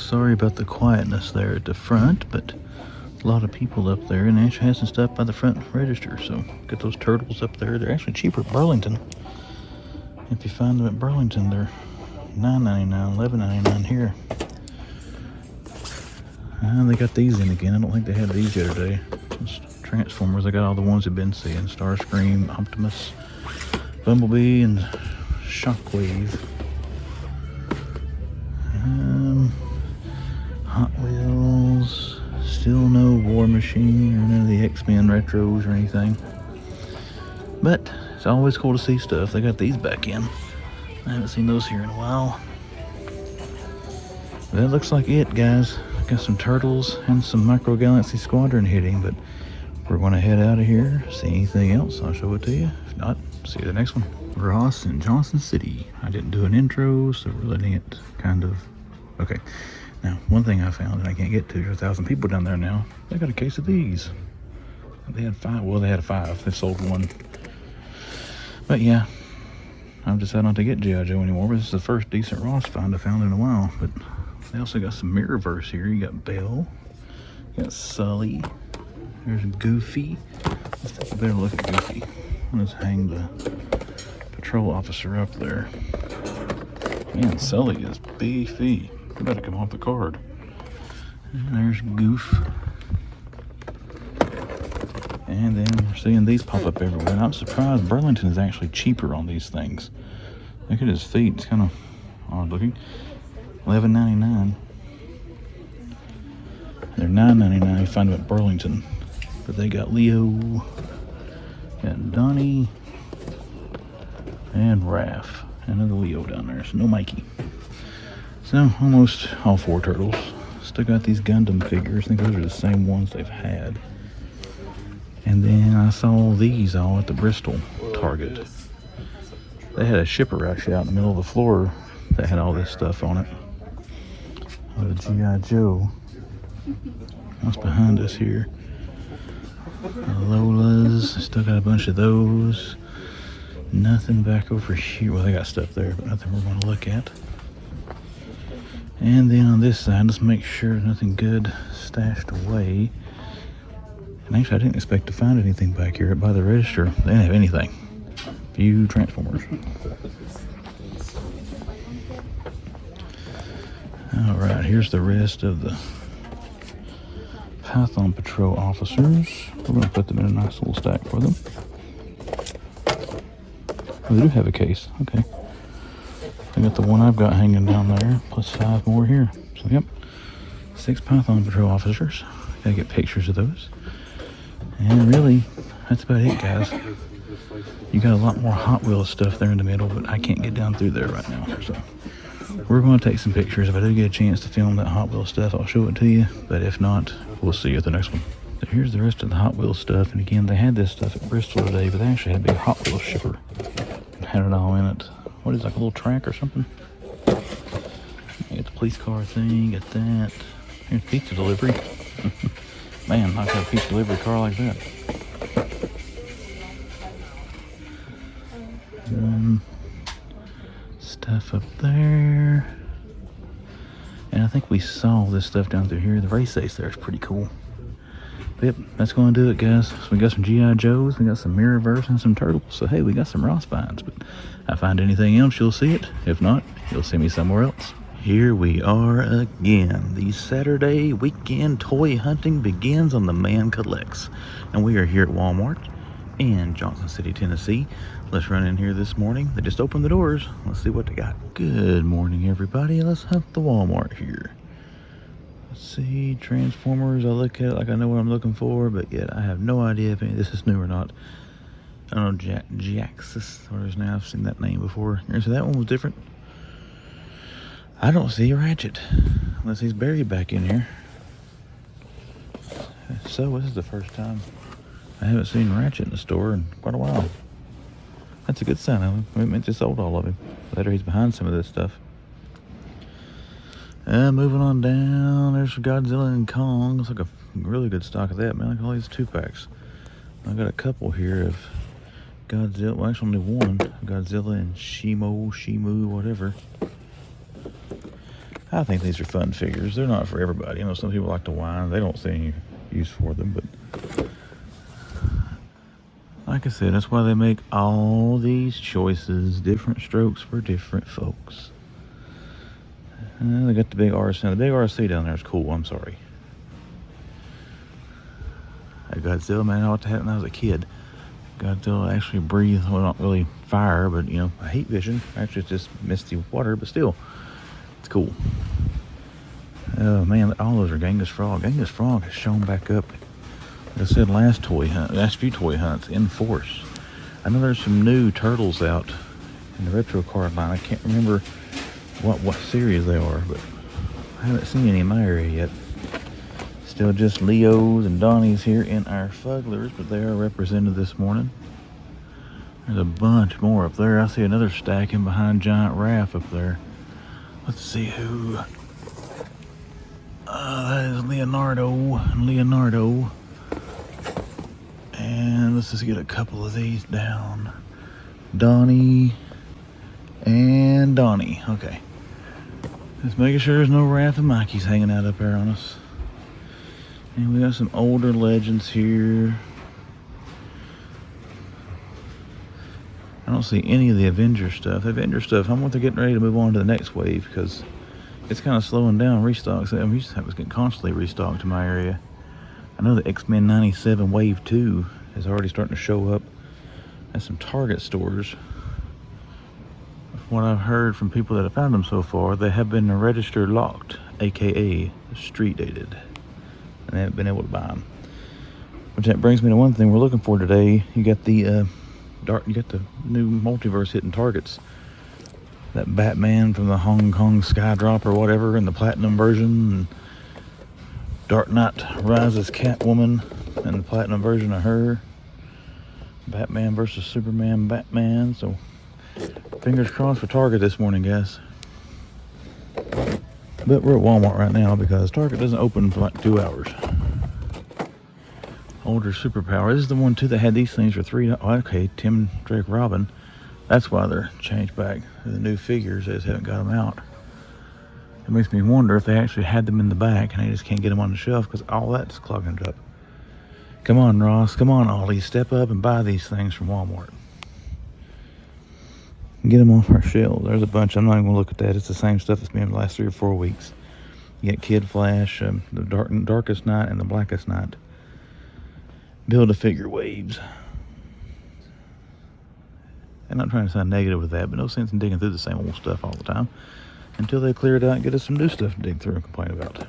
sorry about the quietness there at the front, but a lot of people up there, and they actually has some stuff by the front register. So get those turtles up there. They're actually cheaper at Burlington. If you find them at Burlington, they're $9.99, $11.99 here. They got these in again. I don't think they had these the other day. It's Transformers. I got all the ones I've been seeing: Starscream, Optimus, Bumblebee, and Shockwave. Hot Wheels. Still no War Machine or none of the X-Men retros or anything. But it's always cool to see stuff. They got these back in. I haven't seen those here in a while. That looks like it, guys. Got some turtles and some Micro Galaxy Squadron hitting, but we're going to head out of here. See anything else, I'll show it to you. If not, see you the next one. Ross in Johnson City. I didn't do an intro, so we're letting it kind of... Okay. Now, one thing I found that I can't get to, there's 1,000 people down there now. They got a case of these. They had 5. Well, they had 5. They sold 1. But yeah, I've decided not to get GIJoe anymore. But this is the first decent Ross find I found in a while. But they also got some Mirrorverse here. You got Belle. You got Sully. There's Goofy. Let's take a better look at Goofy. Let's hang the patrol officer up there. Man, Sully is beefy. You better come off the card. And there's Goof. And then we're seeing these pop up everywhere. And I'm surprised Burlington is actually cheaper on these things. Look at his feet. It's kind of odd looking. $11.99. They're $9.99. You find them at Burlington. But they got Leo, got Donnie, and Raph. Another Leo down there. So no Mikey. So almost all 4 turtles. Still got these Gundam figures. I think those are the same ones they've had. And then I saw these all at the Bristol Target. They had a shipper actually out in the middle of the floor that had all this stuff on it. The GIJoe. What's behind us here? The Lolas. Still got a bunch of those. Nothing back over here. Well, they got stuff there, but nothing we're going to look at. And then on this side, let's make sure nothing good stashed away. And actually, I didn't expect to find anything back here by the register. They didn't have anything. Few Transformers. Alright, here's the rest of the Python Patrol officers. We're going to put them in a nice little stack for them. Oh, they do have a case. Okay. I got the one I've got hanging down there, plus 5 more here. So, yep. 6 Python Patrol officers. Gotta get pictures of those. And really, that's about it, guys. You got a lot more Hot Wheels stuff there in the middle, but I can't get down through there right now. So we're going to take some pictures. If I do get a chance to film that Hot Wheels stuff, I'll show it to you. But if not, we'll see you at the next one. So here's the rest of the Hot Wheels stuff. And again, they had this stuff at Bristol today, but they actually had a big Hot Wheels shipper. And had it all in it. What is it, like a little track or something? You get the police car thing, get that. Here's pizza delivery. Man, I got a pizza delivery car like that. Stuff up there. And I think we saw this stuff down through here. The race ace there is pretty cool. But yep, that's going to do it, guys. So we got some GIJoes, we got some Mirrorverse, and some turtles. So hey, we got some Ross finds. But if I find anything else, you'll see it. If not, you'll see me somewhere else. Here we are again. The Saturday weekend toy hunting begins on the Man Collects. And we are here at Walmart in Johnson City, Tennessee. Let's run in here this morning. They just opened the doors. Let's see what they got. Good morning, everybody. Let's hunt the Walmart here. Let's see, Transformers. I look at it like I know what I'm looking for, but yet I have no idea if any of this is new or not. I don't know, Jaxus, or his name. I've seen that name before. So that one was different. I don't see a Ratchet, unless he's buried back in here. So this is the first time I haven't seen Ratchet in the store in quite a while. That's a good sign of him. We meant to sold all of him. Later he's behind some of this stuff. Moving on down, there's Godzilla and Kong. Looks like a really good stock of that, man. Look at all these 2-packs. I got a couple here of Godzilla. Well, actually only one. Godzilla and Shimu, whatever. I think these are fun figures. They're not for everybody. You know, some people like to whine. They don't see any use for them, but like I said, that's why they make all these choices, different strokes for different folks. And they got the big RC. Now, the big RC down there is cool. I'm sorry. Godzilla, man, I ought to have it when I was a kid. Godzilla actually breathes, well, not really fire, but you know, heat vision. Actually, it's just misty water, but still, it's cool. Oh man, all those are Genghis Frog. Genghis Frog has shown back up. Like I said, last few toy hunts in force. I know there's some new turtles out in the retro card line. I can't remember what series they are, but I haven't seen any in my area yet. Still just Leos and Donnies here in our Fugglers, but they are represented this morning. There's a bunch more up there. I see another stack in behind Giant Raph up there. Let's see who. That is Leonardo. And let's just get a couple of these down. Donnie and Donnie. Okay. Just making sure there's no Raph and Mikey's hanging out up there on us. And we got some older legends here. I don't see any of the Avenger stuff. The Avenger stuff, I'm getting ready to move on to the next wave because it's kind of slowing down restocks. I mean, we just have getting constantly restocked in my area. I know the X-Men 97 Wave 2 is already starting to show up at some Target stores. What I've heard from people that have found them so far, they have been registered locked, aka street dated, and they haven't been able to buy them. Which that brings me to one thing we're looking for today. You got the new multiverse hitting Targets. That Batman from the Hong Kong Skydrop or whatever in the platinum version, and Dark Knight Rises Catwoman and the platinum version of her. Batman versus Superman Batman. So fingers crossed for Target this morning, guys. But we're at Walmart right now because Target doesn't open for like 2 hours. Older Superpower. This is the one too that had these things for $3. Oh, okay, Tim Drake Robin. That's why they're changed back. The new figures, they just haven't got them out. It makes me wonder if they actually had them in the back and they just can't get them on the shelf because all that's clogging it up. Come on, Ross. Come on, Ollie. Step up and buy these things from Walmart. Get them off our shelves. There's a bunch. I'm not even going to look at that. It's the same stuff that's been in the last 3 or 4 weeks. You got Kid Flash, the Darkest Night, and the Blackest Night. Build-A-Figure waves. I'm not trying to sound negative with that, but no sense in digging through the same old stuff all the time until they clear it out and get us some new stuff to dig through and complain about.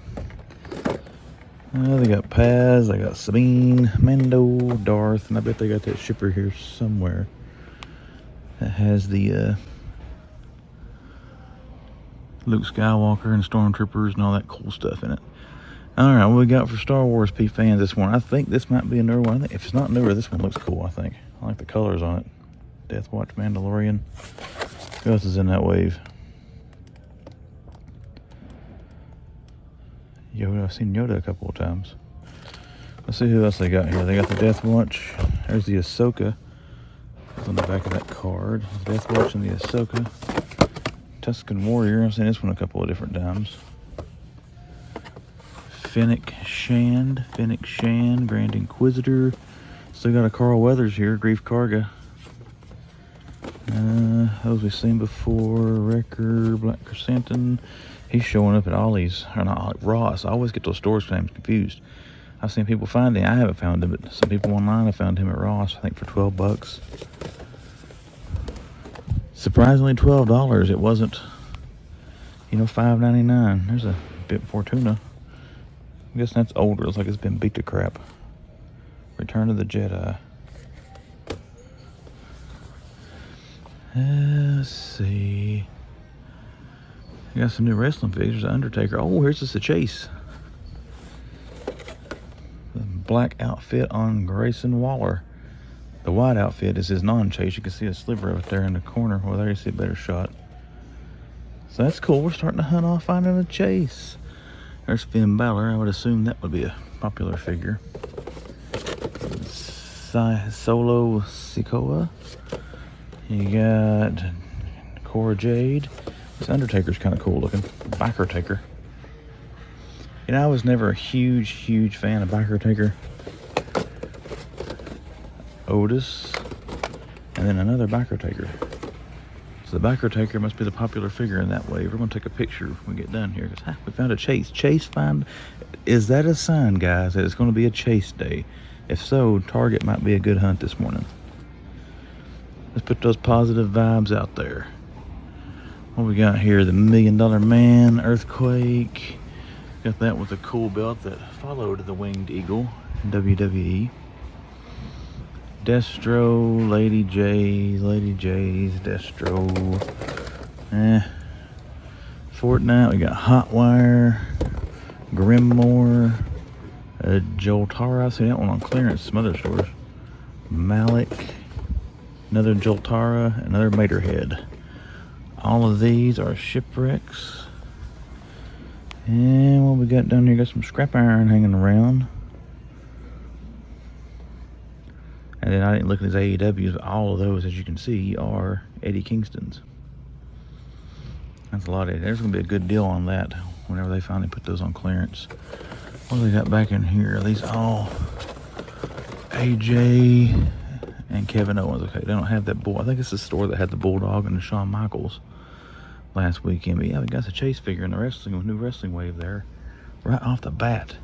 They got Paz, they got Sabine, Mando, Darth, and I bet they got that shipper here somewhere that has the Luke Skywalker and Stormtroopers and all that cool stuff in it. Alright, what we got for Star Wars P fans this one? I think this might be a newer one. If it's not newer, this one looks cool, I think. I like the colors on it. Death Watch Mandalorian. Who else is in that wave? Yoda. I've seen Yoda a couple of times. Let's see who else they got here. They got the Death Watch. There's the Ahsoka. That's on the back of that card. Death Watch and the Ahsoka. Tusken Warrior. I've seen this one a couple of different times. Fennec Shand, Grand Inquisitor. Still got a Carl Weathers here, Grief Karga. Those we've seen before. Wrecker, Black Chrysanthemum. He's showing up at Ollie's, or not, Ross. I always get those stores names confused. I've seen people find him. I haven't found him, but some people online have found him at Ross, I think for $12. Surprisingly $12. It wasn't, $5.99. There's a bit Fortuna. I guess that's older. Looks like it's been beat to crap. Return of the Jedi. Let's see. I got some new wrestling figures. Undertaker. Oh, here's just a Chase. The black outfit on Grayson Waller. The white outfit is his non-Chase. You can see a sliver of it there in the corner. Well, there you see a better shot. So that's cool. We're starting to hunt off finding a Chase. There's Finn Balor. I would assume that would be a popular figure. Solo Sikoa. You got Cora Jade. This Undertaker's kind of cool looking. Biker Taker. You know, I was never a huge fan of Biker Taker. Otis. And then another Biker Taker. So the Biker Taker must be the popular figure in that way. We're going to take a picture when we get done here. Because we found a Chase. Chase find. Is that a sign, guys, that it's going to be a Chase day? If so, Target might be a good hunt this morning. Let's put those positive vibes out there. What we got here? The $1 Million Man, Earthquake. Got that with a cool belt that followed the Winged Eagle in WWE. Destro, Lady J's, Destro. Fortnite, we got Hotwire, Grimmore, Joltara. I see that one on clearance, some other stores. Malik, another Joltara, another Materhead. All of these are shipwrecks. And what we got down here, got some scrap iron hanging around. And then I didn't look at these AEWs, but all of those, as you can see, are Eddie Kingston's. That's a lot of it. There's going to be a good deal on that whenever they finally put those on clearance. What do they got back in here? Are these all AJ and Kevin Owens? Okay, they don't have that bull. I think it's the store that had the Bulldog and the Shawn Michaels last weekend. But yeah, we got the Chase figure in the wrestling, new wrestling wave there. Right off the bat.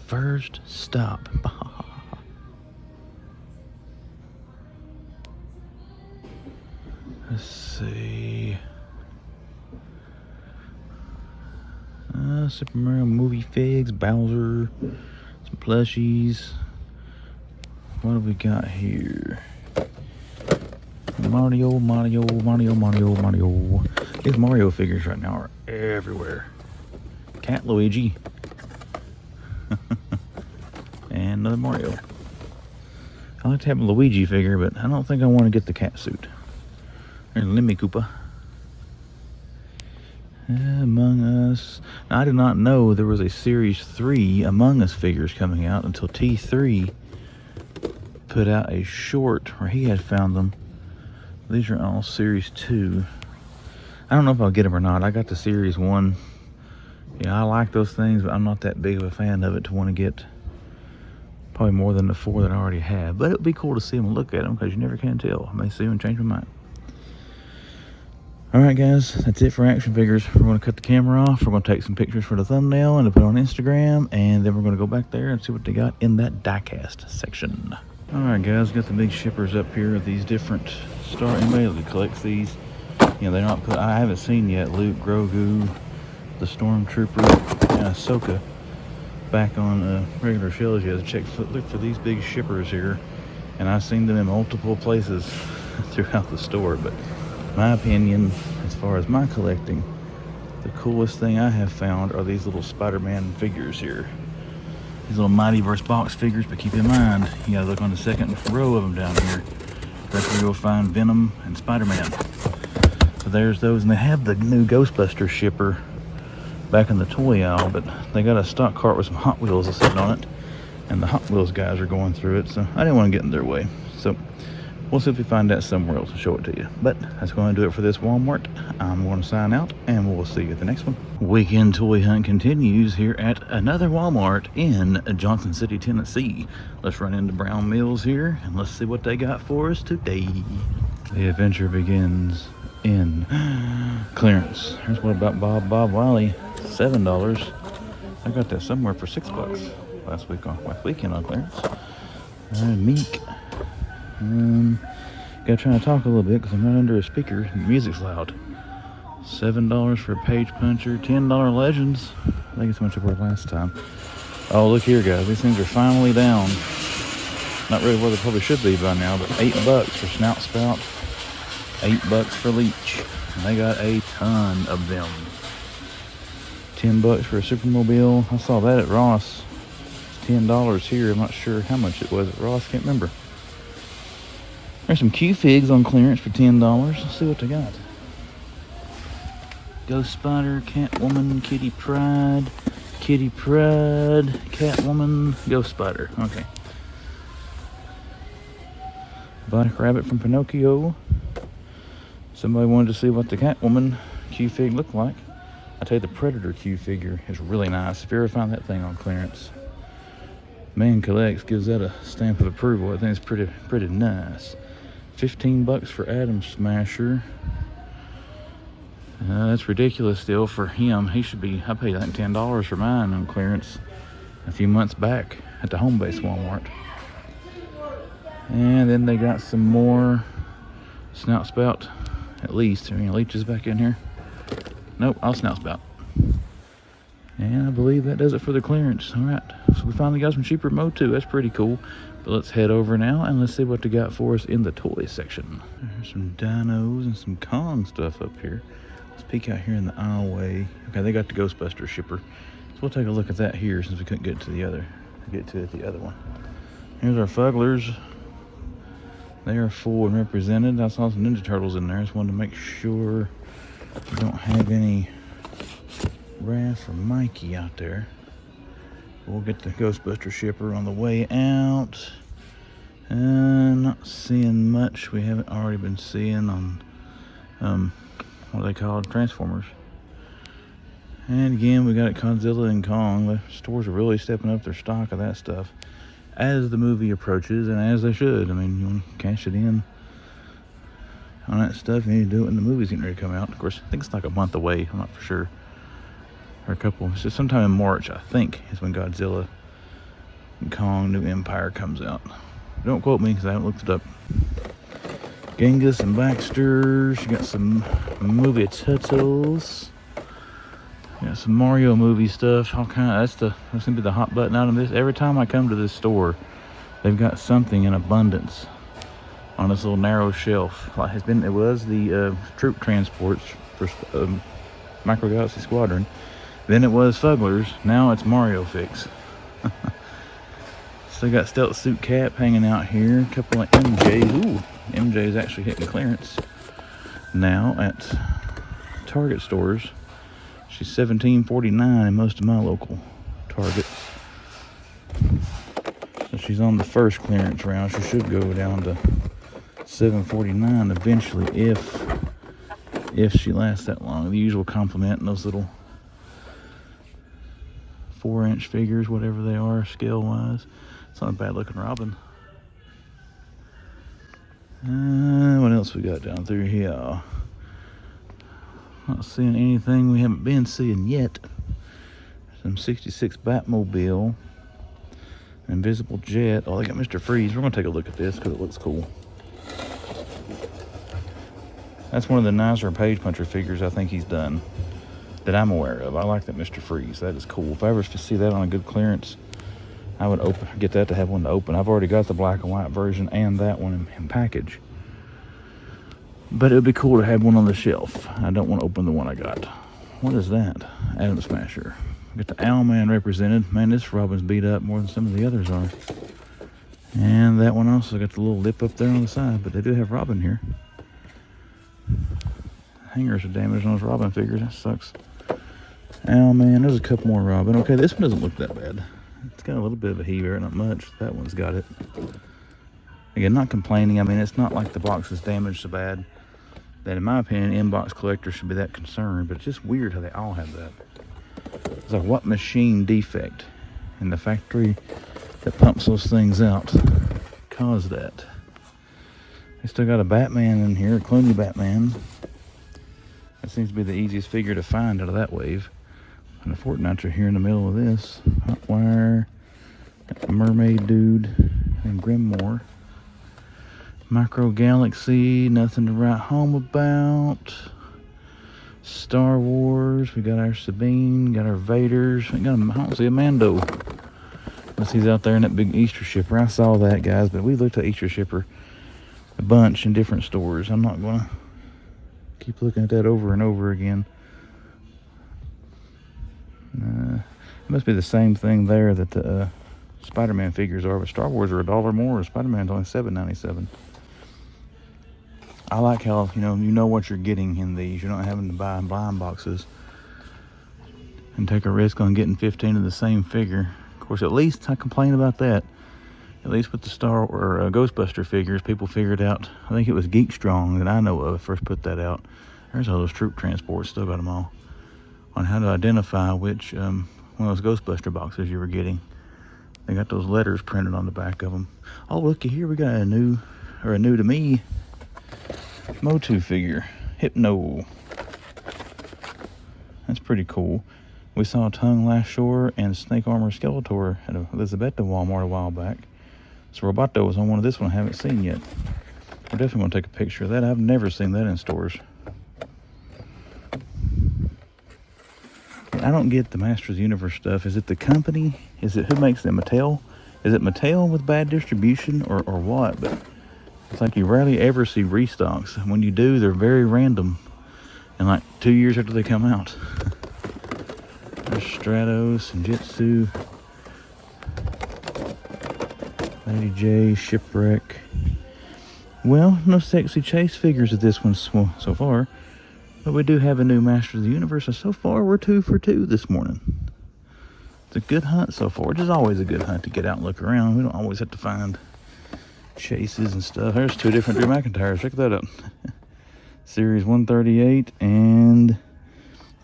First stop. Let's see. Super Mario movie figs, Bowser, some plushies. What have we got here? Mario. These Mario figures right now are everywhere. Cat Luigi. And another Mario. I like to have a Luigi figure, but I don't think I want to get the cat suit. There's Lemmy Koopa. Among Us. Now, I did not know there was a Series 3 Among Us figures coming out until T3 put out a short where he had found them. These are all Series 2. I don't know if I'll get them or not. I got the Series 1. Yeah, I like those things, but I'm not that big of a fan of it to want to get probably more than the 4 that I already have. But it would be cool to see them and look at them because you never can tell. I may see them and change my mind. Alright guys, that's it for action figures. We're going to cut the camera off. We're going to take some pictures for the thumbnail and to put on Instagram. And then we're going to go back there and see what they got in that diecast section. Alright guys, got the big shippers up here of these different stars. Anybody that collects these, you know, they're not put. I haven't seen yet Luke, Grogu, the Stormtrooper, and Ahsoka back on regular shelves yet. Look for these big shippers here. And I've seen them in multiple places throughout the store. But my opinion, as far as my collecting, the coolest thing I have found are these little Spider-Man figures here. These little Mighty vs. Box figures, but keep in mind, you gotta look on the second row of them down here. That's where you'll find Venom and Spider-Man. So there's those, and they have the new Ghostbuster shipper back in the toy aisle, but they got a stock cart with some Hot Wheels sitting on it, and the Hot Wheels guys are going through it, so I didn't want to get in their way. So we'll see if we find that somewhere else and show it to you. But that's going to do it for this Walmart. I'm going to sign out, and we'll see you at the next one. Weekend toy hunt continues here at another Walmart in Johnson City, Tennessee. Let's run into Brown Mills here, and let's see what they got for us today. The adventure begins in clearance. Here's what about Bob Wiley, $7. I got that somewhere for $6 last weekend on clearance. Meek. Gotta try to talk a little bit because I'm not under a speaker and the music's loud. $7 for a page puncher, $10 legends. I think it's how much it was last time. Oh, look here, guys. These things are finally down. Not really where they probably should be by now, but $8 for Snout Spout, $8 for Leech. And they got a ton of them. $10 for a Supermobile. I saw that at Ross. It's $10 here. I'm not sure how much it was at Ross. Can't remember. There's some Q-Figs on clearance for $10. Let's see what they got. Ghost Spider, Catwoman, Kitty Pryde, Catwoman, Ghost Spider. Okay. Black Rabbit from Pinocchio. Somebody wanted to see what the Catwoman Q-Fig looked like. I tell you, the Predator Q-Figure is really nice. If you ever find that thing on clearance, Man Collects gives that a stamp of approval. I think it's pretty nice. $15 for Atom Smasher. That's ridiculous still for him. He should be, I paid like $10 for mine on clearance a few months back at the home base Walmart. And then they got some more Snout Spout, at least. Are any leeches back in here? Nope, all Snout Spout. And I believe that does it for the clearance. All right, so we finally got some cheaper Motu. That's pretty cool. But let's head over now and let's see what they got for us in the toy section. There's some dinos and some Kong stuff up here. Let's peek out here in the aisleway. Okay, they got the Ghostbuster shipper. So we'll take a look at that here since we couldn't get to the other one. Here's our Fugglers. They are full and represented. I saw some Ninja Turtles in there. Just wanted to make sure we don't have any Raph or Mikey out there. We'll get the Ghostbuster shipper on the way out. Not seeing much we haven't already been seeing on what they call Transformers. And again, we got Godzilla and Kong. The stores are really stepping up their stock of that stuff as the movie approaches, and as they should. I mean, you want to cash it in on that stuff, you need to do it when the movie's getting ready to come out. Of course, I think it's like a month away. I'm not for sure. Or a couple. It's just sometime in March, I think, is when Godzilla and Kong New Empire comes out. Don't quote me because I haven't looked it up. Genghis and Baxter's. You got some movie Turtles. You got some Mario movie stuff. All kind of, that's gonna be the hot button out of this. Every time I come to this store, they've got something in abundance on this little narrow shelf. Like it was the troop transports for Micro Galaxy Squadron. Then it was Fugglers. Now it's Mario Fix. Still got Stealth Suit Cap hanging out here. A couple of MJs. Ooh, MJ's actually hitting clearance now at Target stores. She's $17.49 in most of my local Targets. So she's on the first clearance round. She should go down to $7.49 eventually if she lasts that long. The usual compliment in those little 4-inch figures, whatever they are, scale wise. It's not a bad looking Robin. What else we got down through here? Not seeing anything we haven't been seeing yet. Some 66 Batmobile. Invisible Jet. Oh, they got Mr. Freeze. We're going to take a look at this because it looks cool. That's one of the nicer Page Puncher figures I think he's done that I'm aware of. I like that Mr. Freeze. That is cool. If I ever see that on a good clearance, I would get that to have one to open. I've already got the black and white version and that one in package. But it would be cool to have one on the shelf. I don't want to open the one I got. What is that? Atom Smasher. Got the Owlman represented. Man, this Robin's beat up more than some of the others are. And that one also got the little lip up there on the side, but they do have Robin here. Hangers are damaged on those Robin figures. That sucks. Owlman. There's a couple more Robin. Okay, this one doesn't look that bad. It's got a little bit of a heaver, not much. That one's got it. Again, not complaining. I mean, it's not like the box is damaged so bad that, in my opinion, inbox collectors should be that concerned. But it's just weird how they all have that. It's like, what machine defect in the factory that pumps those things out caused that? They still got a Batman in here, a Clooney Batman. That seems to be the easiest figure to find out of that wave. And the Fortnite are here in the middle of this. Hot Wire, got the Mermaid Dude, and Grimmore. Micro Galaxy, nothing to write home about. Star Wars, we got our Sabine, got our Vaders. We got I don't see a Mando. Unless he's out there in that big Easter shipper. I saw that, guys, but we looked at Easter shipper a bunch in different stores. I'm not going to keep looking at that over and over again. It must be the same thing there that the Spider-Man figures are, but Star Wars are $1 more. Spider-Man's only $7.97. I like how you know what you're getting in these. You're not having to buy blind boxes and take a risk on getting 15 of the same figure. Of course, at least I complain about that. at least with the Star or Ghostbuster figures, people figured out, I think it was Geek Strong that I know of first put that out. There's all those troop transports, still got them all, on how to identify which one of those Ghostbuster boxes you were getting. They got those letters printed on the back of them. Oh, looky here, we got a new to me Motu figure, Hypno. That's pretty cool. We saw Tongue Last Shore and Snake Armor Skeletor at Elizabetta Walmart a while back. So Roboto was on one of this one I haven't seen yet. We're definitely going to take a picture of that. I've never seen that in stores. I don't get the Masters of the Universe stuff. Is it the company? Is it who makes them? Mattel? Is it Mattel with bad distribution or what? But it's like you rarely ever see restocks. When you do, they're very random. And like 2 years after they come out. There's Stratos and Jitsu. Lady J, Shipwreck. Well, no sexy Chase figures at this one so far. But we do have a new Master of the Universe. And so far, we're 2 for 2 this morning. It's a good hunt so far. It's always a good hunt to get out and look around. We don't always have to find Chases and stuff. There's 2 different Drew McIntyres. Check that out. Series 138, and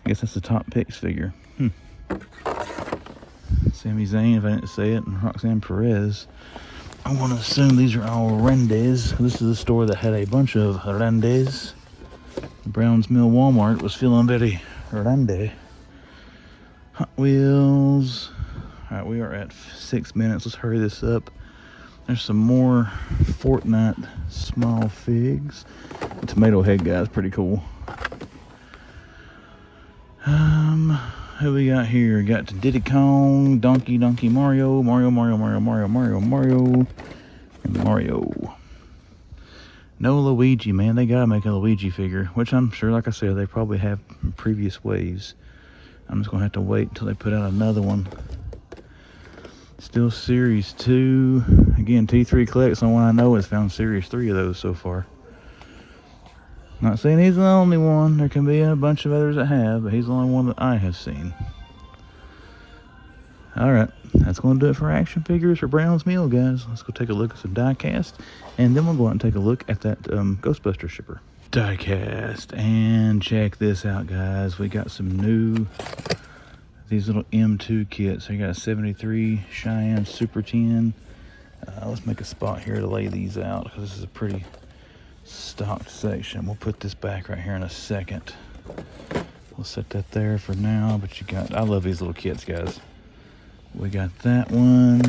I guess that's the top picks figure. Sami Zayn, if I didn't say it, and Roxanne Perez. I want to assume these are all Rendes. This is the store that had a bunch of Rendes. Browns Mill Walmart was feeling very Rende. Hot Wheels. Alright, we are at 6 minutes. Let's hurry this up. There's some more Fortnite small figs. The tomato head guy's pretty cool. Who we got here? We got Diddy Kong, Donkey Mario, Mario, and Mario. No Luigi, man. They gotta make a Luigi figure, which I'm sure, like I said, they probably have in previous waves. I'm just gonna have to wait until they put out another one. Still Series 2. Again, T3 collects on one I know has found Series 3 of those so far. Not saying he's the only one. There can be a bunch of others that have, but he's the only one that I have seen. Alright, that's going to do it for action figures for Brown's Meal, guys. Let's go take a look at some Diecast, and then we'll go out and take a look at that Ghostbuster shipper. Diecast, and check this out, guys. We got some new, these little M2 kits. So you got a 73 Cheyenne Super 10. Let's make a spot here to lay these out, because this is a pretty stocked section. We'll put this back right here in a second. We'll set that there for now, but you got, I love these little kits, guys. We got that one.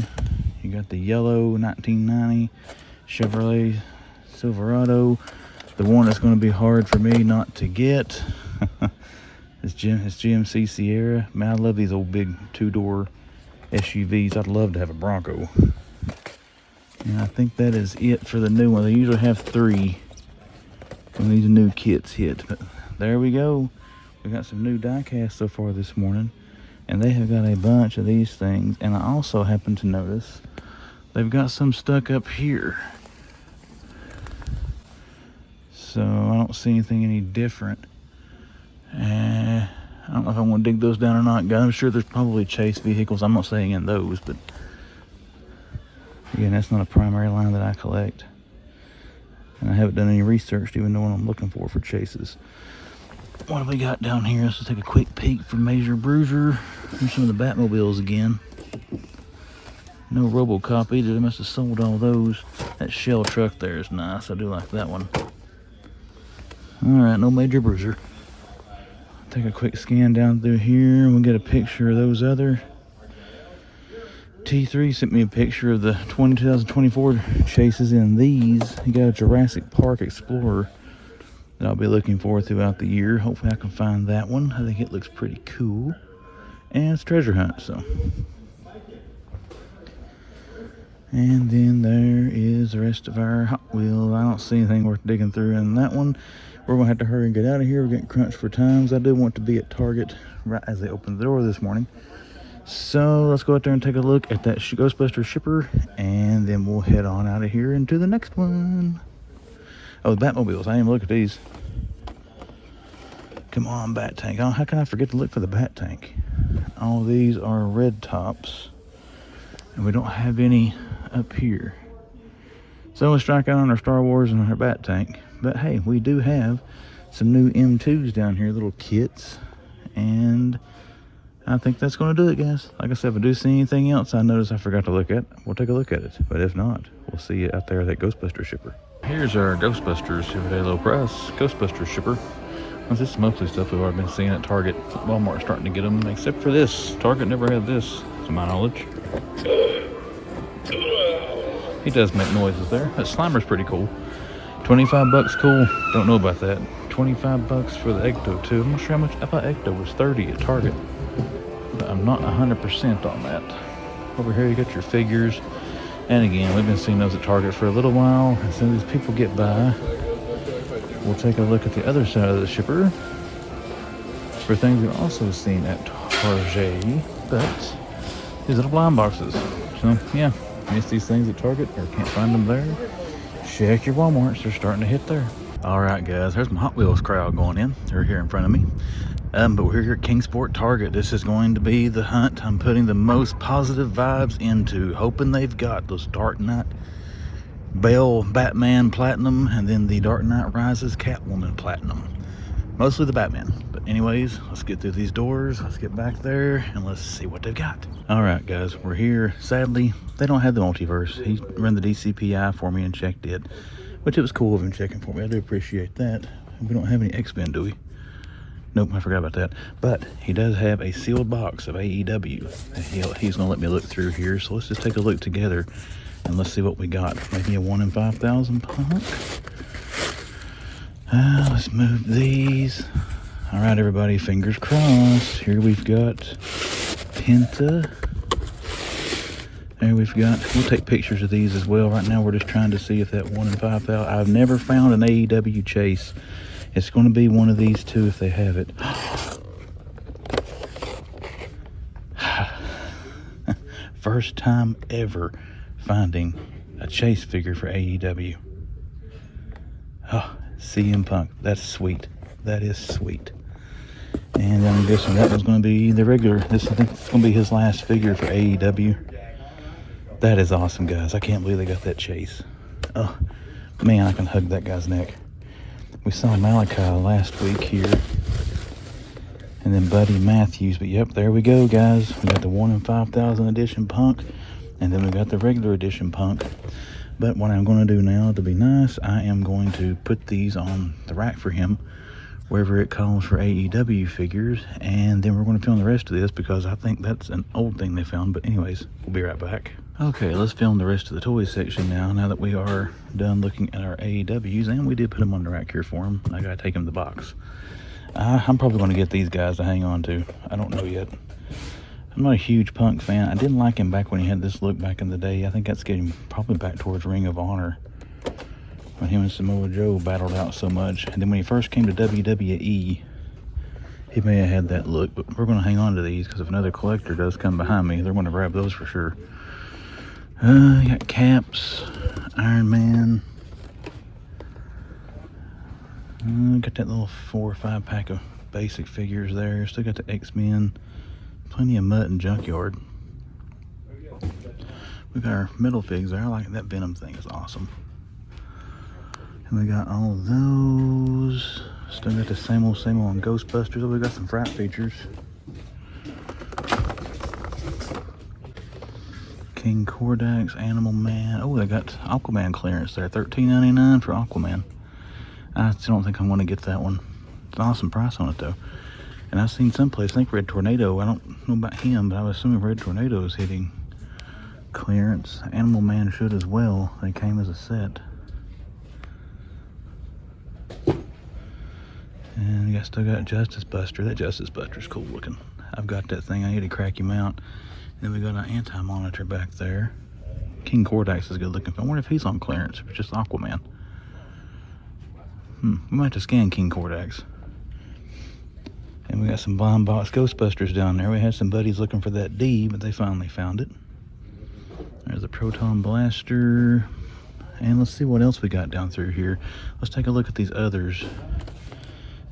You got the yellow 1990 Chevrolet Silverado. The one that's going to be hard for me not to get is GMC Sierra. Man, I love these old big 2-door SUVs. I'd love to have a Bronco. And I think that is it for the new one. They usually have 3 when these new kits hit. But there we go. We got some new Diecast so far this morning. And they have got a bunch of these things. And I also happen to notice they've got some stuck up here. So I don't see anything any different. I don't know if I want to dig those down or not. I'm sure there's probably Chase vehicles. I'm not saying in those, but again, that's not a primary line that I collect. And I haven't done any research to even know what I'm looking for Chases. What have we got down here? Let's take a quick peek from Major Bruiser. Here's some of the Batmobiles again. No RoboCop either. They must have sold all those. That shell truck there is nice. I do like that one. Alright, no Major Bruiser. Take a quick scan down through here and we'll get a picture of those other. T3 sent me a picture of the 2024 Chases in these. You got a Jurassic Park Explorer that I'll be looking for throughout the year. Hopefully I can find that one. I think it looks pretty cool. And it's Treasure Hunt, so. And then there is the rest of our Hot Wheels. I don't see anything worth digging through in that one. We're going to have to hurry and get out of here. We're getting crunched for times. I do want to be at Target right as they open the door this morning. So let's go out there and take a look at that Ghostbuster shipper, and then we'll head on out of here into the next one. Oh, the Batmobiles. I didn't even look at these. Come on, Bat Tank. Oh, how can I forget to look for the Bat Tank? All these are red tops, and we don't have any up here. So we'll strike out on our Star Wars and our Bat Tank. But hey, we do have some new M2s down here, little kits. And I think that's going to do it, guys. Like I said, if I do see anything else I notice I forgot to look at, we'll take a look at it. But if not, we'll see you out there at that Ghostbuster shipper. Here's our Ghostbusters everyday low price Ghostbuster shipper. This is mostly stuff we've already been seeing at Target. Walmart's starting to get them, except for this. Target never had this, to my knowledge. He does make noises there. That Slimer's pretty cool. 25 bucks cool. Don't know about that. 25 bucks for the Ecto too. I'm not sure how much. I thought Ecto was 30 at Target, but I'm not 100% on that. Over here you got your figures. And again, we've been seeing those at Target for a little while. As soon as these people get by, we'll take a look at the other side of the shipper for things we've also seen at Target, but these little blind boxes. So yeah, miss these things at Target or can't find them there, check your Walmarts. They're starting to hit there. All right, guys, there's my Hot Wheels crowd going in. They're here in front of me. But we're here at Kingsport Target. This is going to be the hunt I'm putting the most positive vibes into, hoping they've got those Dark Knight Bale Batman Platinum and then the Dark Knight Rises Catwoman Platinum. Mostly the Batman. But anyways, let's get through these doors. Let's get back there and let's see what they've got. All right, guys, we're here. Sadly, they don't have the multiverse. He ran the DCPI for me and checked it, which it was cool of him checking for me. I do appreciate that. We don't have any X-Men, do we? Nope, I forgot about that. But he does have a sealed box of AEW. He's gonna let me look through here. So let's just take a look together and let's see what we got. Maybe a 1 in 5,000 punk. Let's move these. All right, everybody, fingers crossed. Here we've got Penta. There we've got, we'll take pictures of these as well. Right now we're just trying to see if that 1 in 5,000. I've never found an AEW Chase. It's going to be one of these two if they have it. First time ever finding a Chase figure for AEW. Oh, CM Punk. That's sweet. That is sweet. And I'm guessing that was going to be the regular. I think it's going to be his last figure for AEW. That is awesome, guys. I can't believe they got that Chase. Oh, man, I can hug that guy's neck. We saw Malachi last week here. And then Buddy Matthews. But yep, there we go, guys. We got the 1 in 5,000 edition Punk. And then we got the regular edition Punk. But what I'm going to do now, to be nice, I am going to put these on the rack for him, wherever it calls for AEW figures. And then we're going to film the rest of this because I think that's an old thing they found. But anyways, we'll be right back. Okay, let's film the rest of the toys section now that we are done looking at our AEWs. And we did put them on the rack here for him. I got to take them to the box. I'm probably going to get these guys to hang on to. I don't know yet. I'm not a huge Punk fan. I didn't like him back when he had this look back in the day. I think that's getting probably back towards Ring of Honor, when him and Samoa Joe battled out so much. And then when he first came to WWE, he may have had that look. But we're going to hang on to these because if another collector does come behind me, they're going to grab those for sure. You got Caps, Iron Man. Got that little 4 or 5 pack of basic figures there. Still got the X-Men. Plenty of Mutt and Junkyard. We got our metal figs there. I like that Venom thing. It's awesome. And we got all of those. Still got the same old on Ghostbusters. Oh, we got some Fright features. King Kordax, Animal Man. Oh, they got Aquaman clearance there. $13.99 for Aquaman. I still don't think I'm going to get that one. It's an awesome price on it though. And I've seen someplace, I think Red Tornado, I don't know about him, but I was assuming Red Tornado is hitting clearance. Animal Man should as well. They came as a set. And you still got Justice Buster. That Justice Buster's cool looking. I've got that thing. I need to crack him out. Then we got an anti-monitor back there. King Kordax is good looking. I wonder if he's on clearance. It's just Aquaman. We might have to scan King Kordax. And we got some blind box Ghostbusters down there. We had some buddies looking for that D, but they finally found it. There's a Proton Blaster. And let's see what else we got down through here. Let's take a look at these others.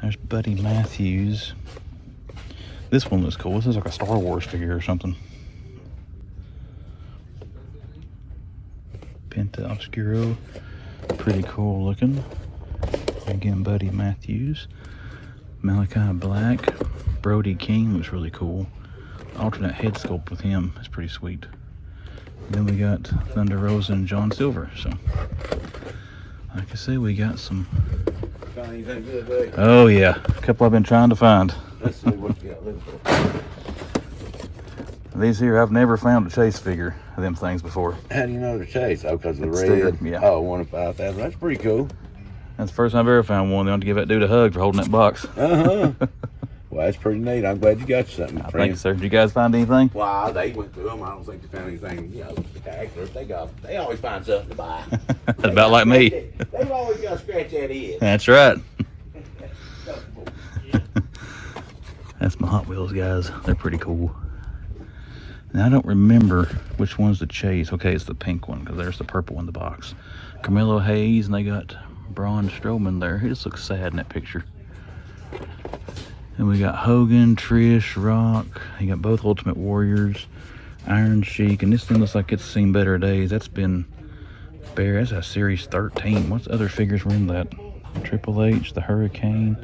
There's Buddy Matthews. This one looks cool. This is like a Star Wars figure or something. Oscuro. Pretty cool looking. Again, Buddy Matthews. Malachi Black. Brody King looks really cool. Alternate head sculpt with him. That's pretty sweet. Then we got Thunder Rosa and John Silver. So, like I say, we got some. Found anything good, buddy? Oh yeah, a couple I've been trying to find. Let's see what you got. Look for. These here, I've never found a Chase figure of them things before. How do you know the Chase? Oh, because of the It's red? sticker, yeah. Oh, 1 in 5,000. That's pretty cool. That's the first time I've ever found one. They want to give that dude a hug for holding that box. Uh-huh. Well, that's pretty neat. I'm glad you got something, Thank friend. you, sir. Did you guys find anything? Well, they went through them. I don't think they found anything, spectacular. They always find something to buy. That's about like me. They've always got to scratch that itch. That's right. That's my Hot Wheels, guys. They're pretty cool. Now, I don't remember which one's the Chase. Okay, it's the pink one, because there's the purple in the box. Carmelo Hayes, and they got Braun Strowman there. He just looks sad in that picture. And we got Hogan, Trish, Rock. You got both Ultimate Warriors, Iron Sheik, and this thing looks like it's seen better days. That's been bare. That's a Series 13. What other figures were in that? Triple H, the Hurricane,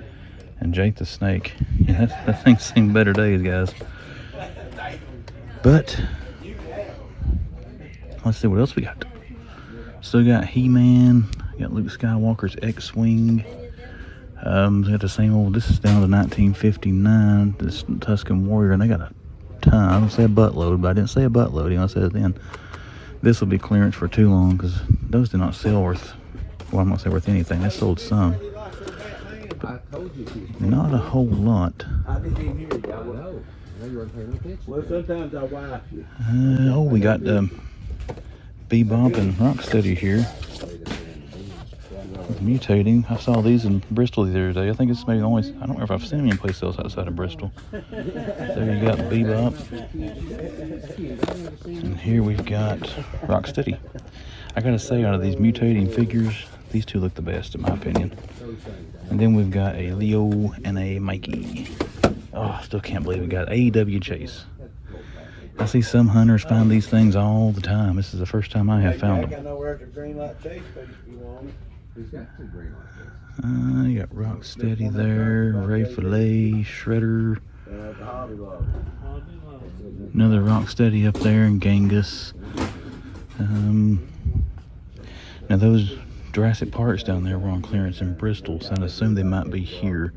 and Jake the Snake. Yeah, that thing's seen better days, guys. But let's see what else we got. Still got He-Man. Got Luke Skywalker's X-Wing. We got the same old. This is down to 1959. This Tuscan Warrior, and they got a ton. I don't say a buttload, but I didn't say a buttload. I said it then. This will be clearance for too long because those do not sell worth. Well, I'm not saying worth anything. They sold some, but not a whole lot. I didn't even hear you. I know. Well, sometimes I wife you. Oh, we got Bebop and Rocksteady here. Mutating. I saw these in Bristol the other day. I think it's maybe the only. I don't know if I've seen them in place else outside of Bristol. There you got Bebop. And here we've got Rocksteady. I gotta say, out of these mutating figures, these two look the best in my opinion. And then we've got a Leo and a Mikey. Oh, I still can't believe we got AEW Chase. I see some hunters find these things all the time. This is the first time I have found them. You got Rocksteady there, Ray Filet, Shredder. Another Rocksteady up there, and Genghis. Now those Jurassic Parks down there were on clearance in Bristol, so I'd assume they might be here.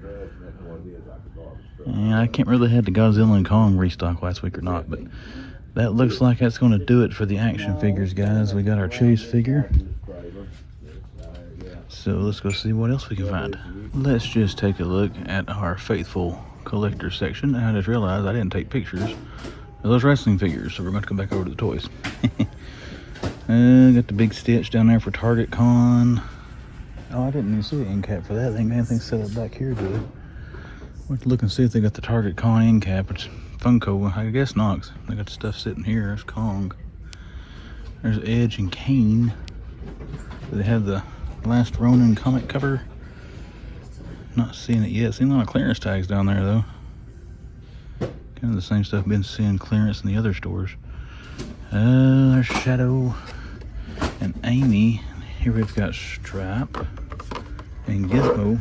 And I can't remember if they had the Godzilla and Kong restock last week or not, but that looks like that's going to do it for the action figures, guys. We got our Chase figure. So let's go see what else we can find. Let's just take a look at our faithful collector section. And I just realized I didn't take pictures of those wrestling figures, so we're going to come back over to the toys. Got the big Stitch down there for Target Con. Oh, I didn't even see the end cap for that thing. Anything set up back here, do they? We'll have to look and see if they got the Target Con end cap. It's Funko. I guess not, 'cause they got the stuff sitting here. There's Kong. There's Edge and Kane. They have the Last Ronin comic cover. Not seeing it yet. Seeing a lot of clearance tags down there, though. Kind of the same stuff been seeing clearance in the other stores. There's Shadow and Amy. Here we've got Stripe and Gizmo.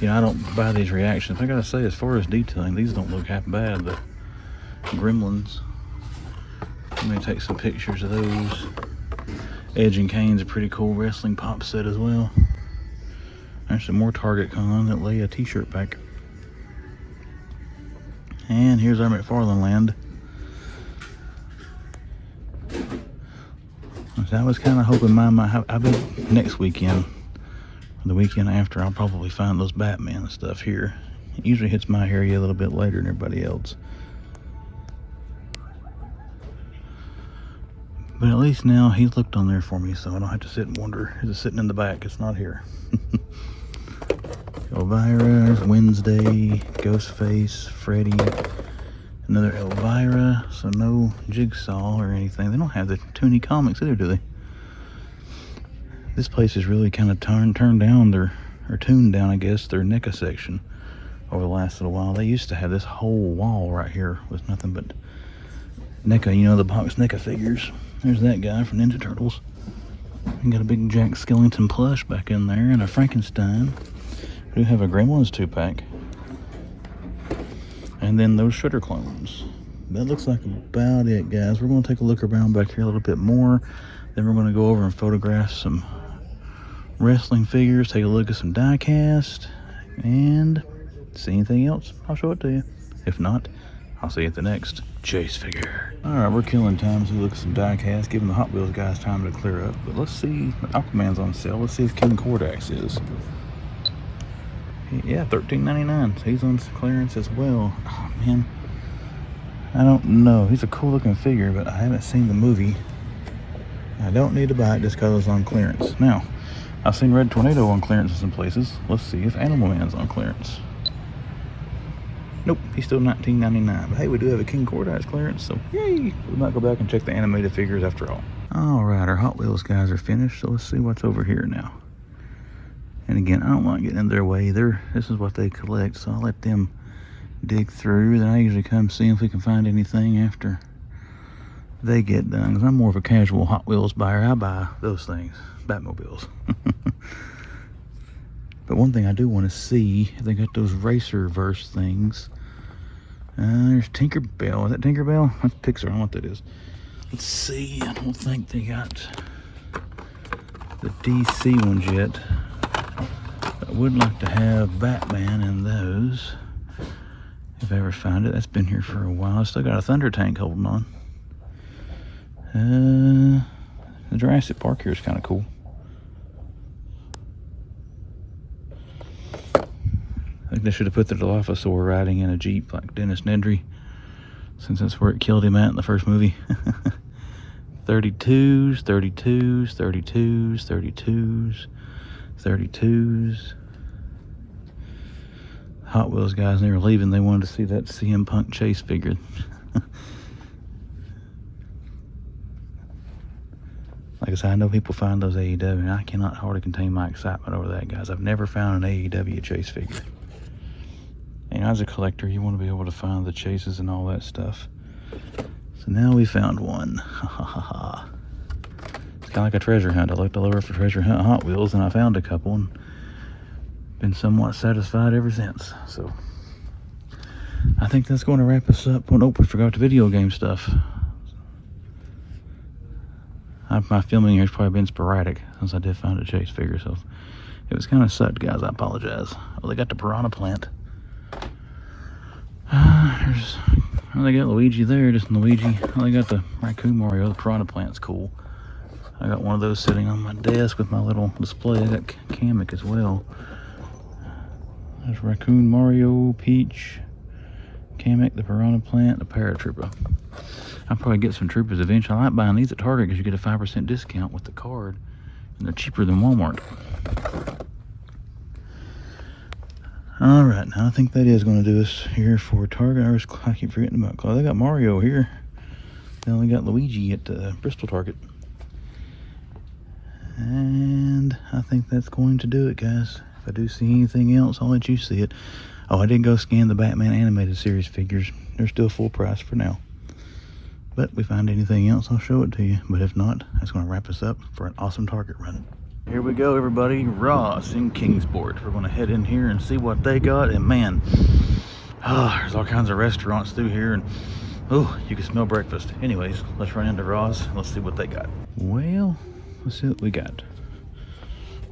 You know, I don't buy these reactions. I gotta say, as far as detailing, these don't look half bad. The Gremlins. Let me take some pictures of those. Edge and Kane's a pretty cool wrestling pop set as well. There's some more Target Con that lay a t-shirt back. And here's our McFarlane land. So I was kind of hoping I bet next weekend, or the weekend after, I'll probably find those Batman and stuff here. It usually hits my area a little bit later than everybody else. But at least now he's looked on there for me, so I don't have to sit and wonder, is it sitting in the back? It's not here. Elvira, Wednesday, Ghostface, Freddy, another Elvira, so no Jigsaw or anything. They don't have the Toonie comics either, do they? This place is really kind of turned down or tuned down, I guess, their NECA section over the last little while. They used to have this whole wall right here with nothing but NECA, you know, the box NECA figures. There's that guy from Ninja Turtles. We got a big Jack Skellington plush back in there and a Frankenstein. We do have a Gremlins 2-pack. And then those Shredder clones. That looks like about it, guys. We're going to take a look around back here a little bit more. Then we're going to go over and photograph some wrestling figures, take a look at some diecast, and see anything else, I'll show it to you. If not, I'll see you at the next Chase figure. Alright, we're killing time as we look at some diecast, giving the Hot Wheels guys time to clear up. But let's see, Aquaman's on sale. Let's see if King Kordax is. Yeah, $13.99. So he's on clearance as well. Oh, man. I don't know. He's a cool looking figure, but I haven't seen the movie. I don't need to buy it just because it's on clearance. Now, I've seen Red Tornado on clearance in some places. Let's see if Animal Man's on clearance. Nope, he's still $19.99. But hey, we do have a King Kordax clearance, so yay! We might go back and check the animated figures after all. Alright, our Hot Wheels guys are finished, so let's see what's over here now. And again, I don't like getting in their way. This is what they collect, so I'll let them dig through. Then I usually come see if we can find anything after they get done, because I'm more of a casual Hot Wheels buyer. I buy those things, Batmobiles. But one thing I do want to see, they got those Racerverse things. There's Tinkerbell. Is that Tinkerbell? That's Pixar. I don't know what that is. Let's see. I don't think they got the DC ones yet. I would like to have Batman in those, if I ever find it. That's been here for a while. I still got a Thunder Tank holding on. The Jurassic Park here is kind of cool. I think they should have put the Dilophosaur riding in a Jeep like Dennis Nedry, since that's where it killed him at in the first movie. 32s, 32s, 32s, 32s, 32s. Hot Wheels guys, they were leaving. They wanted to see that CM Punk Chase figure. Like I said, I know people find those AEW, and I cannot hardly contain my excitement over that, guys. I've never found an AEW Chase figure. And as a collector, you want to be able to find the chases and all that stuff. So now we found one. Ha ha ha ha. It's kind of like a treasure hunt. I looked all over for treasure hunt Hot Wheels, and I found a couple, and been somewhat satisfied ever since. So I think that's going to wrap us up. Oh nope, we forgot the video game stuff. My filming here has probably been sporadic since I did find a Chase figure, so it was kind of sucked, guys. I apologize. Oh, they got the Piranha Plant. They got Luigi there, just Luigi. They got the Raccoon Mario. The Piranha Plant's cool. I got one of those sitting on my desk with my little display. I got Kamek as well. There's Raccoon Mario, Peach, Kamek, the Piranha Plant, the Paratrooper. I'll probably get some troopers eventually. I like buying these at Target because you get a 5% discount with the card, and they're cheaper than Walmart. Alright, now I think that is going to do us here for Target. I keep forgetting about Claw. They got Mario here. They only got Luigi at Bristol Target. And I think that's going to do it, guys. If I do see anything else, I'll let you see it. Oh, I did go scan the Batman animated series figures. They're still full price for now. But if we find anything else, I'll show it to you. But if not, that's going to wrap us up for an awesome Target run. Here we go, everybody. Ross in Kingsport. We're going to head in here and see what they got. And man, there's all kinds of restaurants through here. And oh, you can smell breakfast. Anyways, let's run into Ross. Let's see what they got. Well, let's see what we got.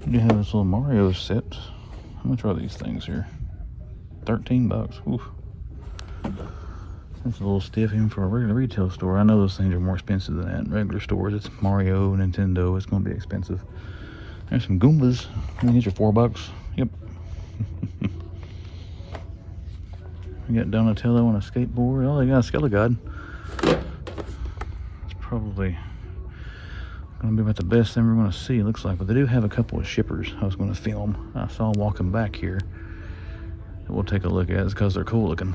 We do have this little Mario set. How much are these things here? 13 bucks. Oof. That's a little stiff even for a regular retail store. I know those things are more expensive than that in regular stores. It's Mario, Nintendo. It's going to be expensive. There's some Goombas. I think these are 4 bucks. Yep. We got Donatello on a skateboard. Oh, they got a Skelegod. It's probably going to be about the best thing we're going to see, it looks like. But they do have a couple of shippers I was going to film. I saw them walking back here. We'll take a look at it because they're cool looking.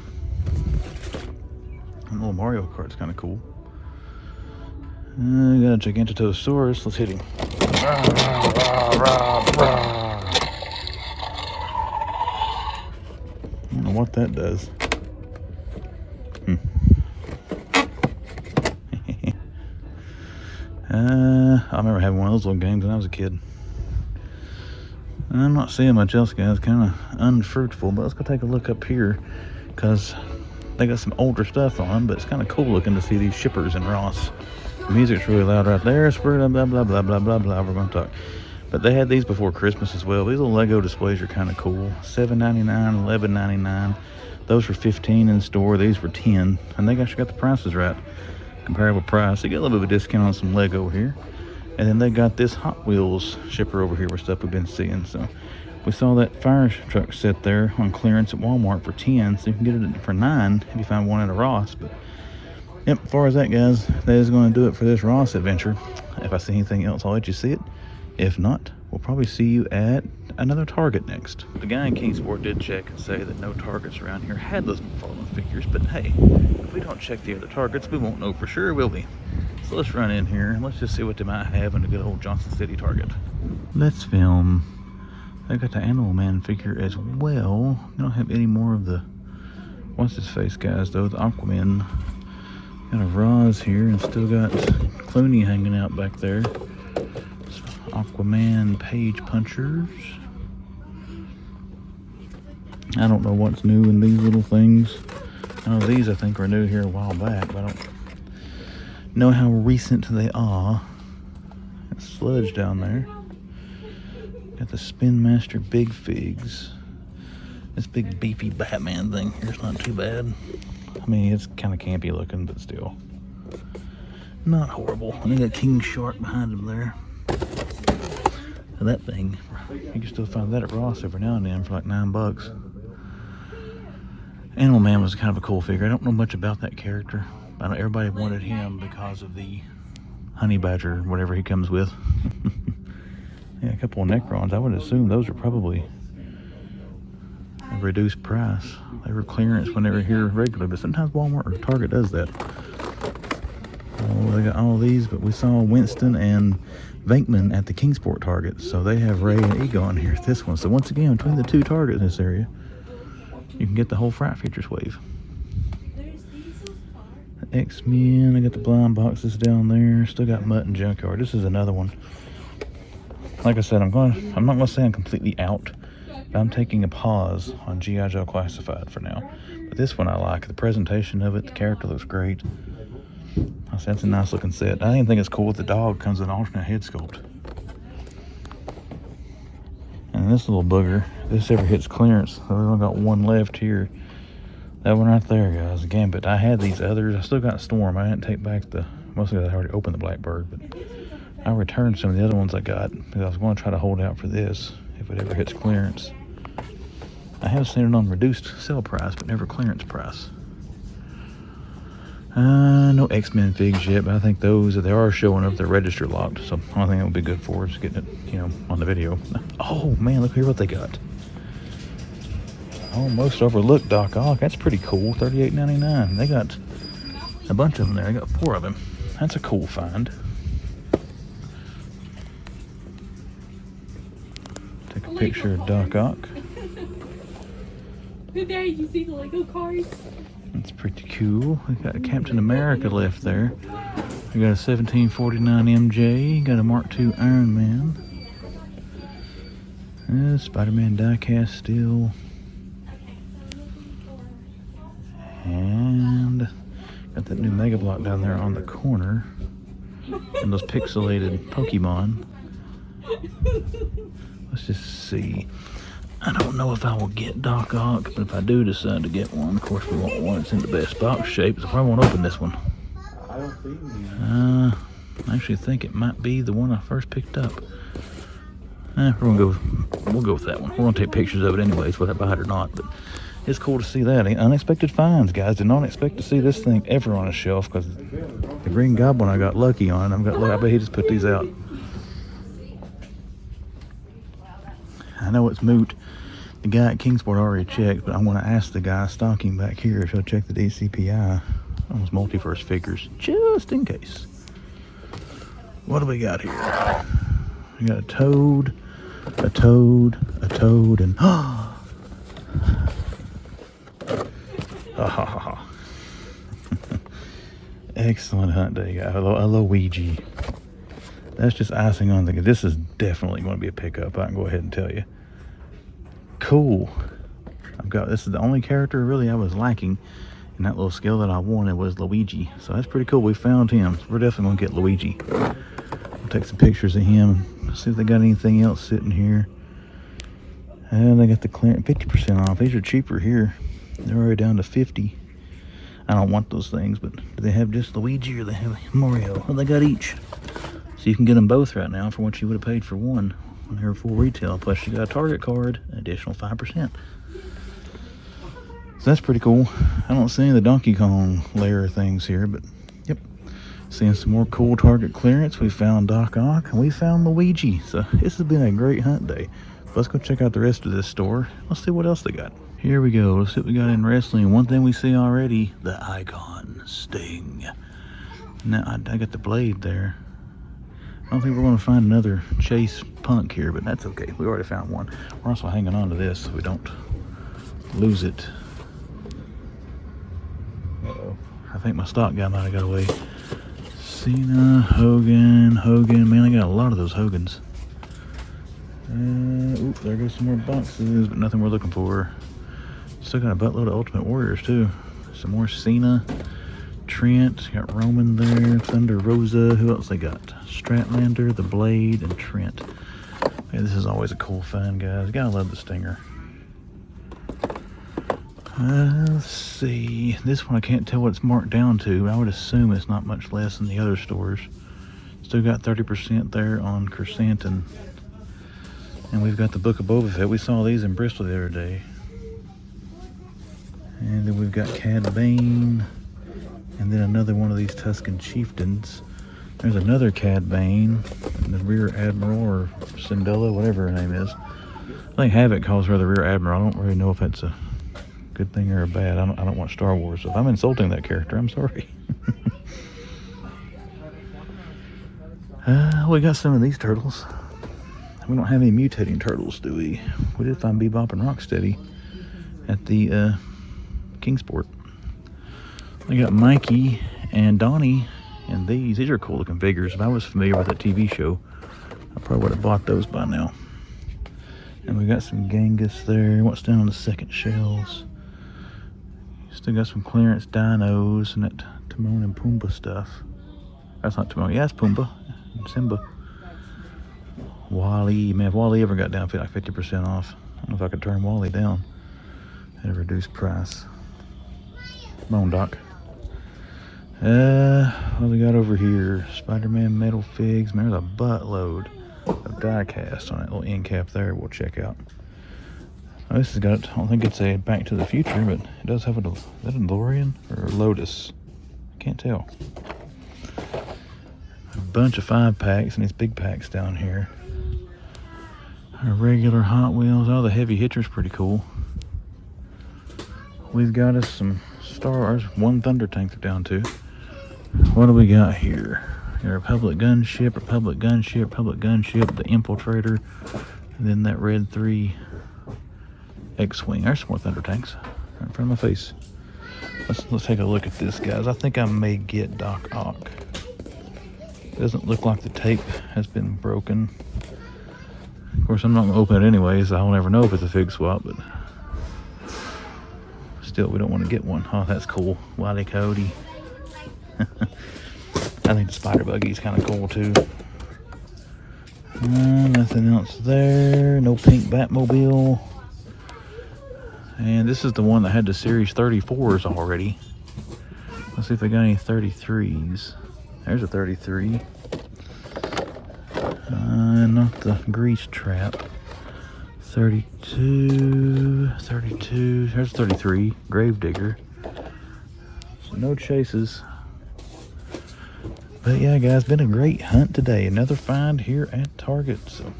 The little Mario Kart's kind of cool. We got a Gigantatosaurus. Let's hit him. I don't know what that does. I remember having one of those little games when I was a kid. I'm not seeing much else, guys. Kind of unfruitful, but let's go take a look up here because they got some older stuff on them, but it's kind of cool looking to see these shippers in Ross. The music's really loud right there. Blah, blah, blah, blah, blah, blah, blah. We're going to talk. But they had these before Christmas as well. These little Lego displays are kind of cool. $7.99, $11.99. Those were $15 in store. These were $10. And they actually got the prices right. Comparable price. They get a little bit of a discount on some Lego here. And then they got this Hot Wheels shipper over here with stuff we've been seeing. So we saw that fire truck set there on clearance at Walmart for $10. So you can get it for $9 if you find one at a Ross. But yep, as far as that, guys, that is going to do it for this Ross adventure. If I see anything else, I'll let you see it. If not, we'll probably see you at another Target next. The guy in Kingsport did check and say that no Targets around here had those McFarlane figures, but hey, if we don't check the other Targets, we won't know for sure, will we? So let's run in here and let's just see what they might have in a good old Johnson City Target. Let's film. They got the Animal Man figure as well. They don't have any more of the, what's his face guys though, the Aquaman. Got a Roz here and still got Clooney hanging out back there. Aquaman page punchers. I don't know what's new in these little things. I know these I think were new here a while back, but I don't know how recent they are. Got Sludge down there. Got the Spin Master Big Figs. This big beefy Batman thing here's not too bad. I mean, it's kind of campy looking, but still not horrible. And they got King Shark behind him there. So that thing, you can still find that at Ross every now and then for like $9. Animal Man was kind of a cool figure. I don't know much about that character. I know everybody wanted him because of the honey badger, whatever he comes with. Yeah, a couple of Necrons. I would assume those are probably a reduced price. They were clearance when they were here regularly, but sometimes Walmart or Target does that. Oh, they got all of these, but we saw Winston and Venkman at the Kingsport Target, so they have Ray and Egon here at this one. So once again, between the two Targets in this area, you can get the whole Fright Features wave. The X-Men, I got the blind boxes down there. Still got Mutt and Junkyard. This is another one. Like I said, I'm not gonna say I'm completely out, but I'm taking a pause on GIJoe Classified for now. But this one I like. The presentation of it, the character looks great. I said it's a nice looking set. I even think it's cool with the dog comes with an alternate head sculpt. And this little booger, this ever hits clearance. We've only got one left here. That one right there, guys, Gambit. I had these others. I still got Storm. I didn't take back the, mostly I already opened the Blackbird, but I returned some of the other ones I got because I was going to try to hold out for this if it ever hits clearance. I have seen it on reduced sale price, but never clearance price. No X-Men figs yet, but I think those, if they are showing up, they're register locked. So I think that would be good for us, getting it, you know, on the video. Oh man, look here what they got. Almost overlooked Doc Ock. That's pretty cool. $38.99. They got a bunch of them there. They got 4 of them. That's a cool find. Take a picture of Doc Ock. There you see the Lego cars. That's pretty cool. We got a Captain America left there. We got a 1749 MJ. Got a Mark II Iron Man. Spider-Man diecast still. And got that new Mega Block down there on the corner. And those pixelated Pokemon. Let's just see. I don't know if I will get Doc Ock, but if I do decide to get one, of course we want one that's in the best box shape, so I probably won't open this one. I actually think it might be the one I first picked up. We'll go with that one. We're gonna take pictures of it anyways, whether I buy it or not, but it's cool to see that. Unexpected finds, guys. Did not expect to see this thing ever on a shelf because the Green Goblin I got lucky on. I bet he just put these out. I know it's moot. The guy at Kingsport already checked, but I want to ask the guy stocking back here if he'll check the DCPI on his multiverse figures, just in case. What do we got here? We got a Toad, and excellent hunt day, guy. A Luigi. That's just icing on the cake. This is definitely going to be a pickup. I can go ahead and tell you. Cool. This is the only character really I was lacking in that little skill that I wanted was Luigi. So that's pretty cool. We found him. So we're definitely going to get Luigi. We'll take some pictures of him. See if they got anything else sitting here. And they got the clearance 50% off. These are cheaper here. They're already down to 50. I don't want those things, but do they have just Luigi or they have Mario? Well, they got each. So you can get them both right now for what you would have paid for one when they were full retail. Plus you got a Target card, an additional 5%. So that's pretty cool. I don't see any of the Donkey Kong layer things here, but yep. Seeing some more cool Target clearance. We found Doc Ock and we found Luigi. So this has been a great hunt day. Let's go check out the rest of this store. Let's see what else they got. Here we go. Let's see what we got in wrestling. One thing we see already, the Icon Sting. Now I got the blade there. I don't think we're going to find another Chase Punk here, but that's okay. We already found one. We're also hanging on to this so we don't lose it. Uh-oh. I think my stock guy might have got away. Cena, Hogan. Man, I got a lot of those Hogans. Oop, there goes some more boxes, but nothing we're looking for. Still got a buttload of Ultimate Warriors, too. Some more Cena. Trent, got Roman there, Thunder Rosa, who else they got? Stratlander, the Blade, and Trent. Hey, this is always a cool find, guys. You gotta love the Stinger. Let's see. This one I can't tell what it's marked down to, but I would assume it's not much less than the other stores. Still got 30% there on Chrysanthemum. And we've got the Book of Boba Fett. We saw these in Bristol the other day. And then we've got Cad Bane. And then another one of these Tuscan Chieftains. There's another Cad Bane, the Rear Admiral or Cinderella, whatever her name is. I think Havoc calls her the Rear Admiral. I don't really know if that's a good thing or a bad. I don't watch Star Wars, so if I'm insulting that character, I'm sorry. We got some of these turtles. We don't have any mutating turtles, do we? We did find Bebop and Rocksteady at the Kingsport. We got Mikey and Donnie, and these are cool looking figures. If I was familiar with that TV show, I probably would have bought those by now. And we got some Genghis there. What's down on the second shelves? Still got some clearance dinos and that Timon and Pumbaa stuff. That's not Timon, yeah, it's Pumbaa and Simba. Wally, man, if Wally ever got down like 50% off, I don't know if I could turn Wally down at a reduced price. Come on, Doc. What we got over here? Spider-Man metal figs. Man, there's a buttload of Diecast on that little end cap there. We'll check out. Oh, this has got, I don't think it's a Back to the Future, but it does have is that a DeLorean or a Lotus? I can't tell. A bunch of 5-packs and these big packs down here. Our regular Hot Wheels. Oh, the heavy hitcher's pretty cool. We've got us some Star Wars. One Thunder Tank they're down to. What do we got here? Got Republic Gunship, the Infiltrator, and then that red 3 X-Wing. There's some more Thunder Tanks right in front of my face. Let's take a look at this, guys. I think I may get Doc Ock. Doesn't look like the tape has been broken. Of course, I'm not going to open it anyways. I'll never know if it's a fig swap, but still, we don't want to get one. Oh, that's cool. Wile E. Coyote. I think the Spider Buggy's kind of cool too. Nothing else there. No pink Batmobile. And this is the one that had the Series 34s already. Let's see if they got any 33s. There's a 33. Not the Grease Trap. 32. There's 33. Gravedigger. So no chases. But yeah, guys, been a great hunt today. Another find here at Target. So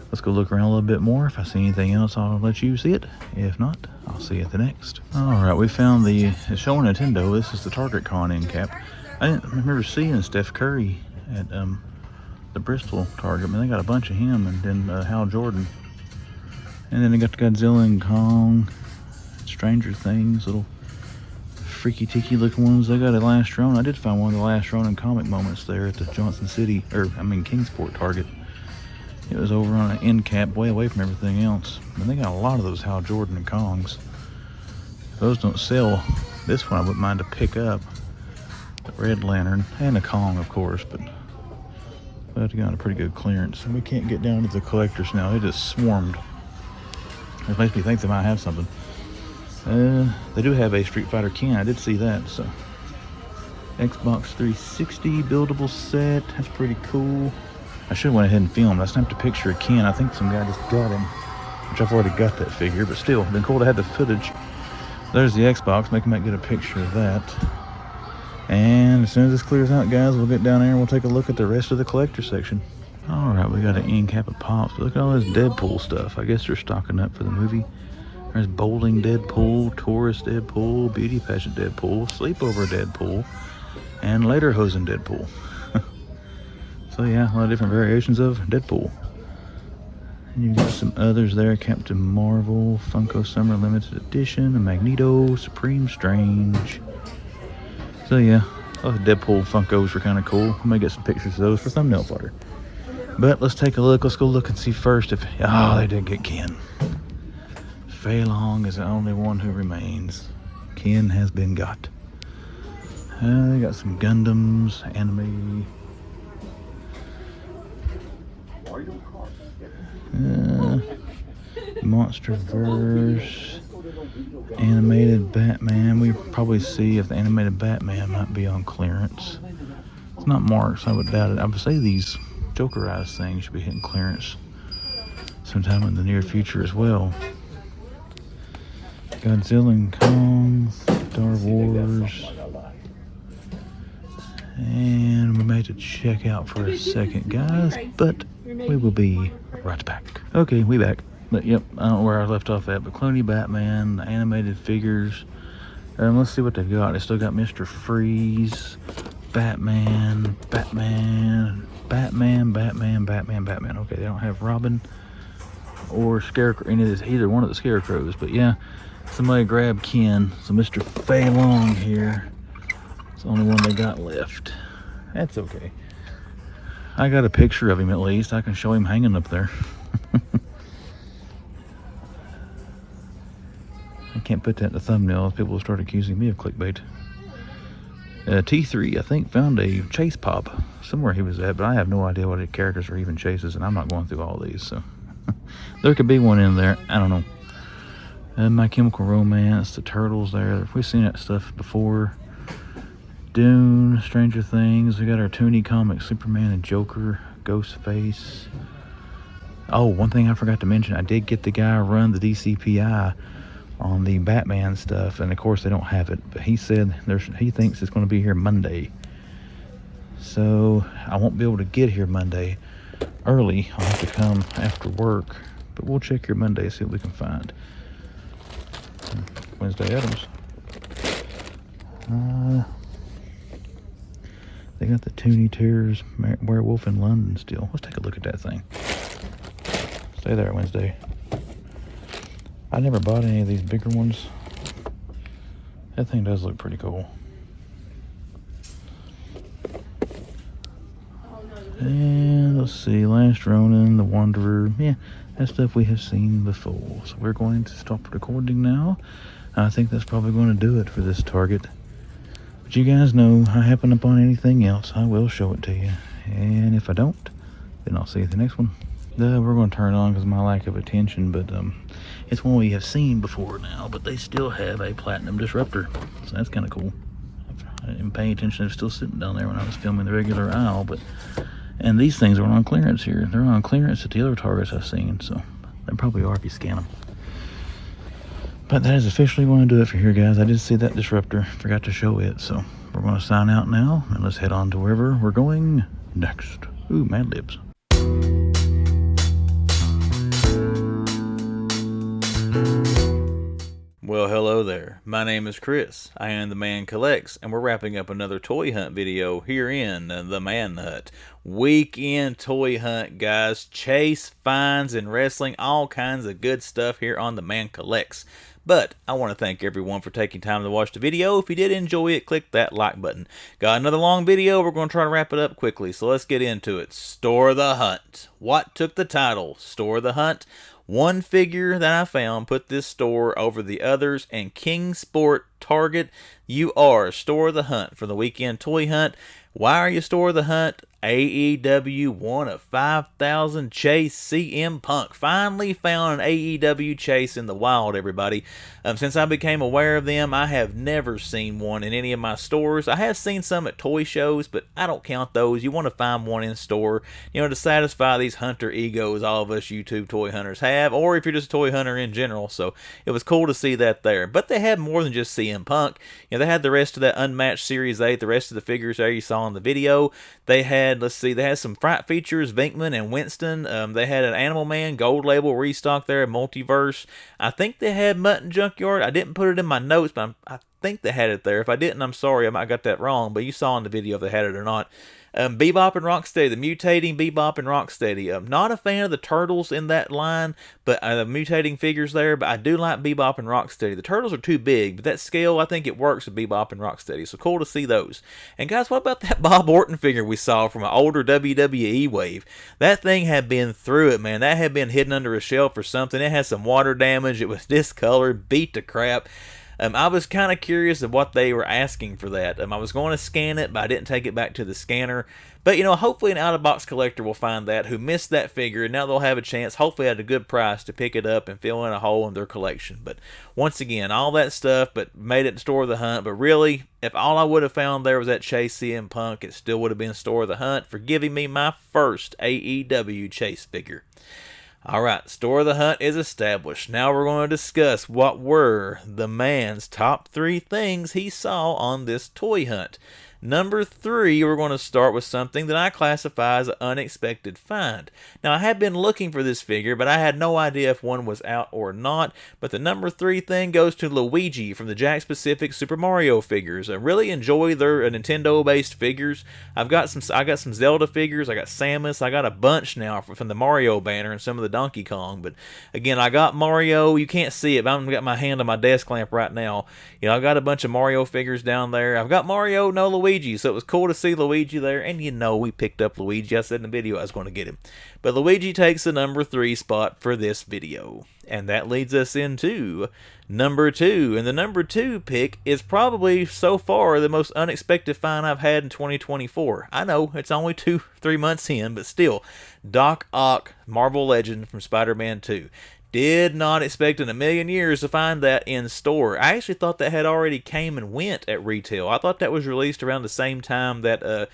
let's go look around a little bit more. If I see anything else, I'll let you see it. If not, I'll see you at the next. All right, we found it's showing Nintendo. This is the Target Con end cap. I didn't remember seeing Steph Curry at the Bristol Target. I mean, they got a bunch of him, and then Hal Jordan. And then they got the Godzilla and Kong, Stranger Things, little freaky tiki looking ones. They got a Last Ronin. I did find one of the Last Ronin comic moments there at the Johnson City, Kingsport Target. It was over on an end cap, way away from everything else. And they got a lot of those Hal Jordan and Kongs. Those don't sell. This one I wouldn't mind to pick up. The Red Lantern and a Kong, of course, but you got a pretty good clearance. And we can't get down to the collectors now. They just swarmed. It makes me think they might have something. They do have a Street Fighter Ken. I did see that. So Xbox 360 buildable set. That's pretty cool. I should have went ahead and filmed. I snapped a picture of Ken. I think some guy just got him, which I've already got that figure, but still, been cool to have the footage. There's the Xbox. Maybe I might get a picture of that. And as soon as this clears out, guys, we'll get down there and we'll take a look at the rest of the collector section. All right, we got an end cap of Pops. But look at all this Deadpool stuff. I guess they're stocking up for the movie. There's Bowling Deadpool, Tourist Deadpool, Beauty Pageant Deadpool, Sleepover Deadpool, and Lederhosen Deadpool. So yeah, a lot of different variations of Deadpool. And you've got some others there. Captain Marvel, Funko Summer Limited Edition, a Magneto, Supreme Strange. So yeah, all the Deadpool Funkos were kind of cool. I may get some pictures of those for thumbnail fodder. But let's take a look. Let's go look and see first if... Oh, they did get Ken. Fei Long is the only one who remains. Ken has been got. They got some Gundams, anime... Monsterverse, animated Batman. We probably see if the animated Batman might be on clearance. It's not marked, so I would doubt it. I would say these Jokerized things should be hitting clearance sometime in the near future as well. Godzilla and Kong, Star Wars. And we may have to check out for a second, guys, but we will be right back. Okay, we back. But yep, I don't know where I left off at, but Clooney Batman, the animated figures. Let's see what they've got. They still got Mr. Freeze, Batman. Okay, they don't have Robin or Scarecrow, either one of the Scarecrows, but yeah, somebody grabbed Ken. So Mr. Fei Long here. It's the only one they got left. That's okay. I got a picture of him at least. I can show him hanging up there. I can't put that in the thumbnail. People will start accusing me of clickbait. T3, I think, found a Chase pop somewhere he was at, but I have no idea what the characters are even chases, and I'm not going through all these, so there could be one in there. I don't know. My Chemical Romance, the Turtles there. We've seen that stuff before. Dune, Stranger Things. We got our Toonie comic, Superman and Joker, Ghostface. Oh, one thing I forgot to mention, I did get the guy run the DCPI on the Batman stuff, and of course they don't have it, but he said he thinks it's going to be here Monday. So I won't be able to get here Monday early. I'll have to come after work, but we'll check here Monday, see what we can find. Wednesday Adams. They got the Toonie Tears Werewolf in London still. Let's take a look at that thing. Stay there, Wednesday. I never bought any of these bigger ones. That thing does look pretty cool. And let's see, Last Ronin, The Wanderer. Yeah, that's stuff we have seen before. So we're going to stop recording now. I think that's probably going to do it for this Target. But you guys know, I happen upon anything else, I will show it to you. And if I don't, then I'll see you at the next one. We're going to turn it on because of my lack of attention, but it's one we have seen before now, but they still have a Platinum Disruptor. So that's kind of cool. I didn't pay attention. It was still sitting down there when I was filming the regular aisle, and these things are on clearance here. They're on clearance at the other Targets I've seen, so they probably are if you scan them. But that is officially going to do it for here, guys. I did see that Disruptor. Forgot to show it, so we're going to sign out now, and let's head on to wherever we're going next. Ooh, Mad Libs. Well, hello there. My name is Chris. I am the Man Collects, and we're wrapping up another toy hunt video here in the Man Hut. Weekend toy hunt, guys. Chase, finds, and wrestling. All kinds of good stuff here on the Man Collects. But I want to thank everyone for taking time to watch the video. If you did enjoy it, click that like button. Got another long video. We're going to try to wrap it up quickly, so let's get into it. Store the Hunt. What took the title? Store the Hunt. One figure that I found put this store over the others, and King Sport, Target, you are Store the Hunt for the weekend toy hunt. Why are you Store the Hunt? AEW 1 of 5,000 Chase CM Punk. Finally found an AEW Chase in the wild, everybody. Since I became aware of them, I have never seen one in any of my stores. I have seen some at toy shows, but I don't count those. You want to find one in store, you know, to satisfy these hunter egos all of us YouTube toy hunters have, or if you're just a toy hunter in general. So it was cool to see that there. But they had more than just CM Punk. You know, they had the rest of that Unmatched Series 8, the rest of the figures there you saw in the video. They had, let's see, they had some Fright Features, Vinkman and Winston. They had an Animal Man Gold Label restock there, Multiverse. I think they had Mutton Junkyard. I didn't put it in my notes, but I think they had it there. If I didn't, I'm sorry, I might have got that wrong, but you saw in the video if they had it or not. Bebop and Rocksteady, the mutating Bebop and Rocksteady. I'm not a fan of the turtles in that line, but the mutating figures there, but I do like Bebop and Rocksteady. The turtles are too big, but that scale, I think it works with Bebop and Rocksteady, so cool to see those. And guys, what about that Bob Orton figure we saw from an older WWE wave? That thing had been through it, man. That had been hidden under a shelf or something. It had some water damage. It was discolored, beat to crap. I was kind of curious of what they were asking for that. I was going to scan it, but I didn't take it back to the scanner. But, you know, hopefully an out-of-box collector will find that who missed that figure, and now they'll have a chance, hopefully at a good price, to pick it up and fill in a hole in their collection. But once again, all that stuff, but made it to Store the Hunt. But really, if all I would have found there was that Chase CM Punk, it still would have been Store the Hunt for giving me my first AEW Chase figure. Alright, Store the Hunt is established. Now we're going to discuss what were the man's top 3 things he saw on this toy hunt. Number 3, we're going to start with something that I classify as an unexpected find. Now, I had been looking for this figure, but I had no idea if one was out or not. But the number 3 thing goes to Luigi from the Jakks Pacific Super Mario figures. I really enjoy their Nintendo-based figures. I got some Zelda figures. I got Samus. I got a bunch now from the Mario banner and some of the Donkey Kong. But again, I got Mario. You can't see it, but I've got my hand on my desk lamp right now. You know, I've got a bunch of Mario figures down there. I've got Mario, no Luigi, so it was cool to see Luigi there, and you know we picked up Luigi. I said in the video I was going to get him. But Luigi takes the number 3 spot for this video. And that leads us into number 2. And the number 2 pick is probably, so far, the most unexpected find I've had in 2024. I know, it's only 2-3 months in, but still. Doc Ock, Marvel Legend from Spider-Man 2. Did not expect in a million years to find that in store. I actually thought that had already came and went at retail. I thought that was released around the same time that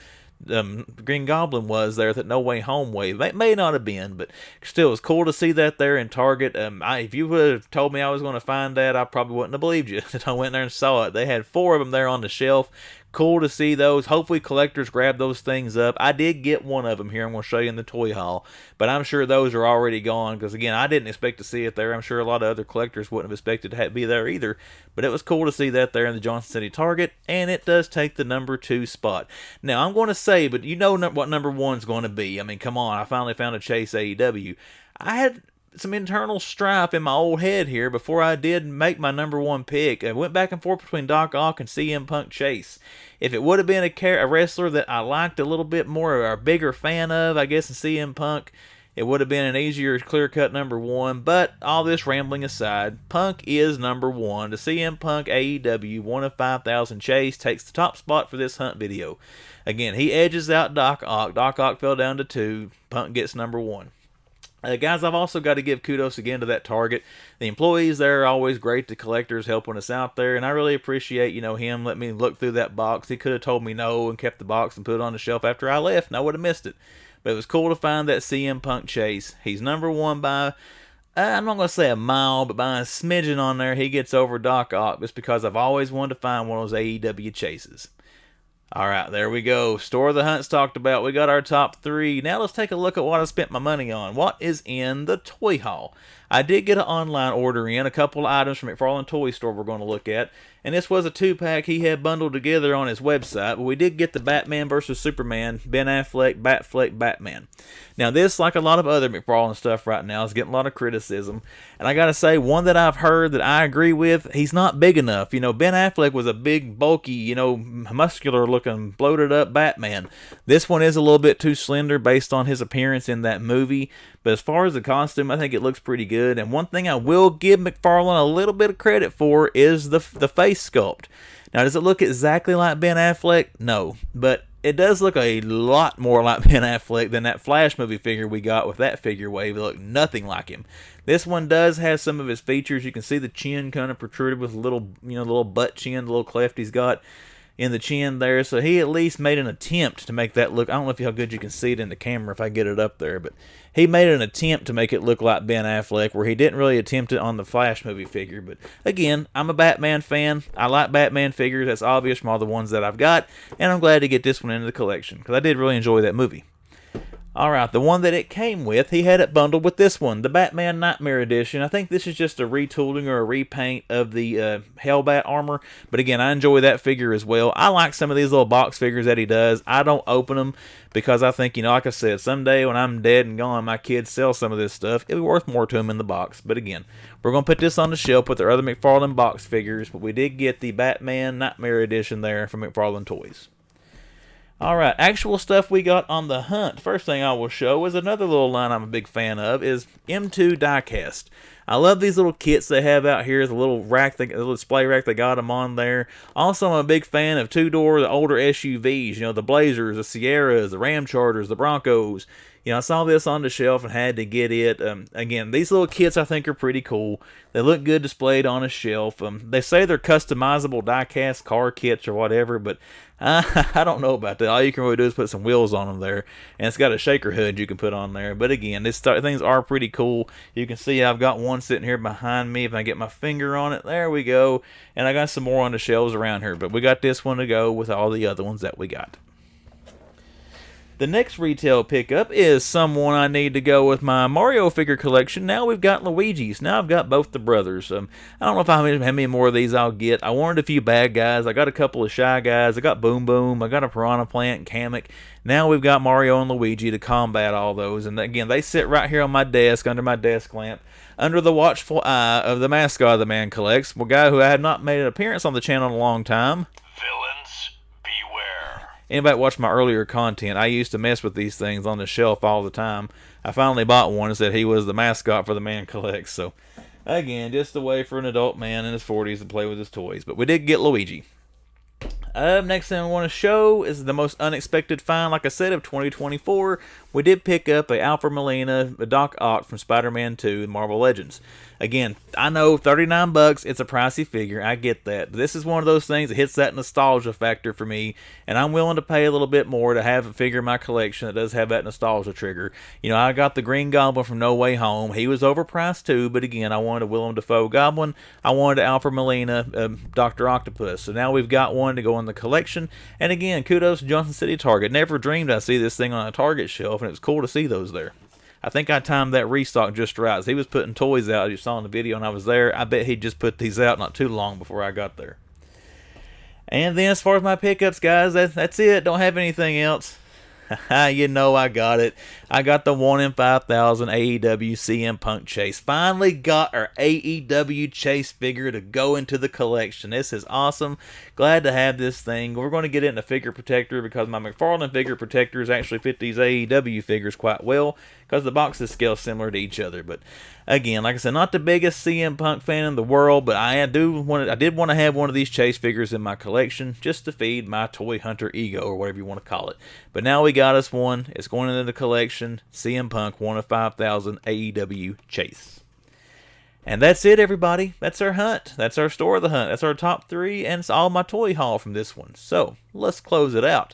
Green Goblin was there, that No Way Home wave. It may not have been, but still, it's cool to see that there in Target. If you would have told me I was going to find that, I probably wouldn't have believed you. I went there and saw it. They had 4 of them there on the shelf. Cool to see those. Hopefully collectors grab those things up. I did get one of them here. I'm going to show you in the toy haul. But I'm sure those are already gone because, again, I didn't expect to see it there. I'm sure a lot of other collectors wouldn't have expected to be there either. But it was cool to see that there in the Johnson City Target. And it does take the number 2 spot. Now, I'm going to say, but you know what number 1's going to be. I mean, come on. I finally found a Chase AEW. I had some internal strife in my old head here before I did make my number 1 pick. I went back and forth between Doc Ock and CM Punk Chase. If it would have been a wrestler that I liked a little bit more, or a bigger fan of, I guess, in CM Punk, it would have been an easier, clear-cut number 1. But all this rambling aside, Punk is number 1. The CM Punk AEW 1 of 5,000 Chase takes the top spot for this hunt video. Again, he edges out Doc Ock. Doc Ock fell down to 2. Punk gets number 1. Guys, I've also got to give kudos again to that Target. The employees there are always great. The collectors helping us out there. And I really appreciate, him letting me look through that box. He could have told me no and kept the box and put it on the shelf after I left, and I would have missed it. But it was cool to find that CM Punk Chase. He's number 1 by, I'm not going to say a mile, but by a smidgen on there. He gets over Doc Ock just because I've always wanted to find one of those AEW Chases. Alright, there we go. Store the Hunt's talked about. We got our top 3. Now let's take a look at what I spent my money on. What is in the toy haul? I did get an online order in, a couple of items from McFarlane Toy Store we're going to look at. And this was a 2-pack he had bundled together on his website. But we did get the Batman vs. Superman, Ben Affleck, Batfleck, Batman. Now this, like a lot of other McFarlane stuff right now, is getting a lot of criticism. And I gotta say, one that I've heard that I agree with, he's not big enough. You know, Ben Affleck was a big, bulky, you know, muscular looking, bloated up Batman. This one is a little bit too slender based on his appearance in that movie. But as far as the costume, I think it looks pretty good. And one thing I will give McFarlane a little bit of credit for is the face sculpt. Now, does it look exactly like Ben Affleck? No. But it does look a lot more like Ben Affleck than that Flash movie figure we got with that figure wave. It looked nothing like him. This one does have some of his features. You can see the chin kind of protruded with a little, you know, the little butt chin, the little cleft he's got in the chin there. So he at least made an attempt to make that look. I don't know how good you can see it in the camera if I get it up there, but he made an attempt to make it look like Ben Affleck, where he didn't really attempt it on the Flash movie figure. But again, I'm a Batman fan. I like Batman figures. That's obvious from all the ones that I've got, and I'm glad to get this one into the collection because I did really enjoy that movie. Alright, the one that it came with, he had it bundled with this one, the Batman Nightmare Edition. I think this is just a retooling or a repaint of the Hellbat armor. But again, I enjoy that figure as well. I like some of these little box figures that he does. I don't open them because I think, you know, like I said, someday when I'm dead and gone, my kids sell some of this stuff. It'll be worth more to them in the box. But again, we're going to put this on the shelf with our other McFarlane box figures. But we did get the Batman Nightmare Edition there from McFarlane Toys. Alright, actual stuff we got on the hunt. First thing I will show is another little line I'm a big fan of, is M2 Diecast. I love these little kits they have out here, the little rack, the little display rack they got them on there. Also, I'm a big fan of two-door, the older SUVs, you know, the Blazers, the Sierras, the Ram Chargers, the Broncos. You know, I saw this on the shelf and had to get it. Again, these little kits I think are pretty cool. They look good displayed on a shelf. They say they're customizable die-cast car kits or whatever, but I don't know about that. All you can really do is put some wheels on them there, and it's got a shaker hood you can put on there. But again, these things are pretty cool. You can see I've got one sitting here behind me. If I get my finger on it, there we go. And I got some more on the shelves around here, but we got this one to go with all the other ones that we got. The next retail pickup is someone I need to go with my Mario figure collection. Now we've got Luigi's. Now I've got both the brothers. I don't know how many more of these I'll get. I wanted a few bad guys. I got a couple of shy guys. I got Boom Boom. I got a Piranha Plant and Kamek. Now we've got Mario and Luigi to combat all those. And again, they sit right here on my desk, under my desk lamp, under the watchful eye of the mascot the man collects, a guy who had not made an appearance on the channel in a long time. Anybody watch my earlier content, I used to mess with these things on the shelf all the time. I finally bought one and said he was the mascot for the man collects. So, again, just a way for an adult man in his 40s to play with his toys. But we did get Luigi. Next thing I want to show is the most unexpected find, like I said, of 2024. We did pick up a Alfred Molina, a Doc Ock from Spider-Man 2 Marvel Legends. Again, I know $39, it's a pricey figure, I get that. But this is one of those things that hits that nostalgia factor for me, and I'm willing to pay a little bit more to have a figure in my collection that does have that nostalgia trigger. You know, I got the Green Goblin from No Way Home. He was overpriced too, but again, I wanted a Willem Dafoe Goblin. I wanted an Alfred Molina, Dr. Octopus. So now we've got one to go in the collection. And again, kudos to Johnson City Target. Never dreamed I'd see this thing on a Target shelf, and it was cool to see those there. I think I timed that restock just right. As he was putting toys out, you saw in the video, and I was there. I bet he just put these out not too long before I got there. And then as far as my pickups, guys, that's it. Don't have anything else. You know I got it. I got the 1 in 5,000 AEW CM Punk Chase. Finally got our AEW Chase figure to go into the collection. This is awesome. Glad to have this thing. We're going to get it in a figure protector because my McFarlane figure protectors actually fit these AEW figures quite well because the boxes scale similar to each other. But again, like I said, not the biggest CM Punk fan in the world, but I did want to have one of these Chase figures in my collection just to feed my toy hunter ego, or whatever you want to call it. But now we got us one. It's going into the collection. CM Punk 1 of 5,000 AEW Chase. And that's it, everybody. That's our hunt. That's our store of the hunt. That's our top 3, and it's all my toy haul from this one. So let's close it out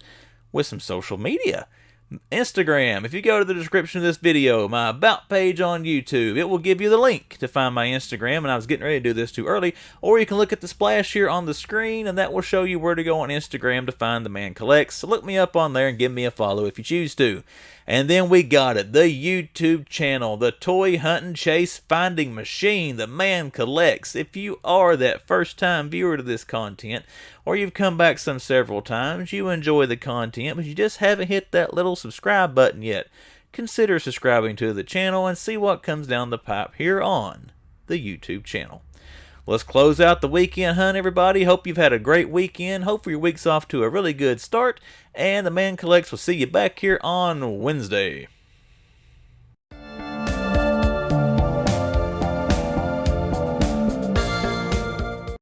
with some social media. Instagram. If you go to the description of this video, my about page on YouTube, it will give you the link to find my Instagram, and I was getting ready to do this too early, or you can look at the splash here on the screen, and that will show you where to go on Instagram to find the Man Collects. So look me up on there and give me a follow if you choose to. And then we got it, the YouTube channel, the Toy Hunting Chase Finding Machine, the Man Collects. If you are that first time viewer to this content, or you've come back some several times, you enjoy the content, but you just haven't hit that little subscribe button yet, consider subscribing to the channel and see what comes down the pipe here on the YouTube channel. Let's close out the weekend hunt, everybody. Hope you've had a great weekend. Hope your week's off to a really good start. And the Man Collects will see you back here on Wednesday.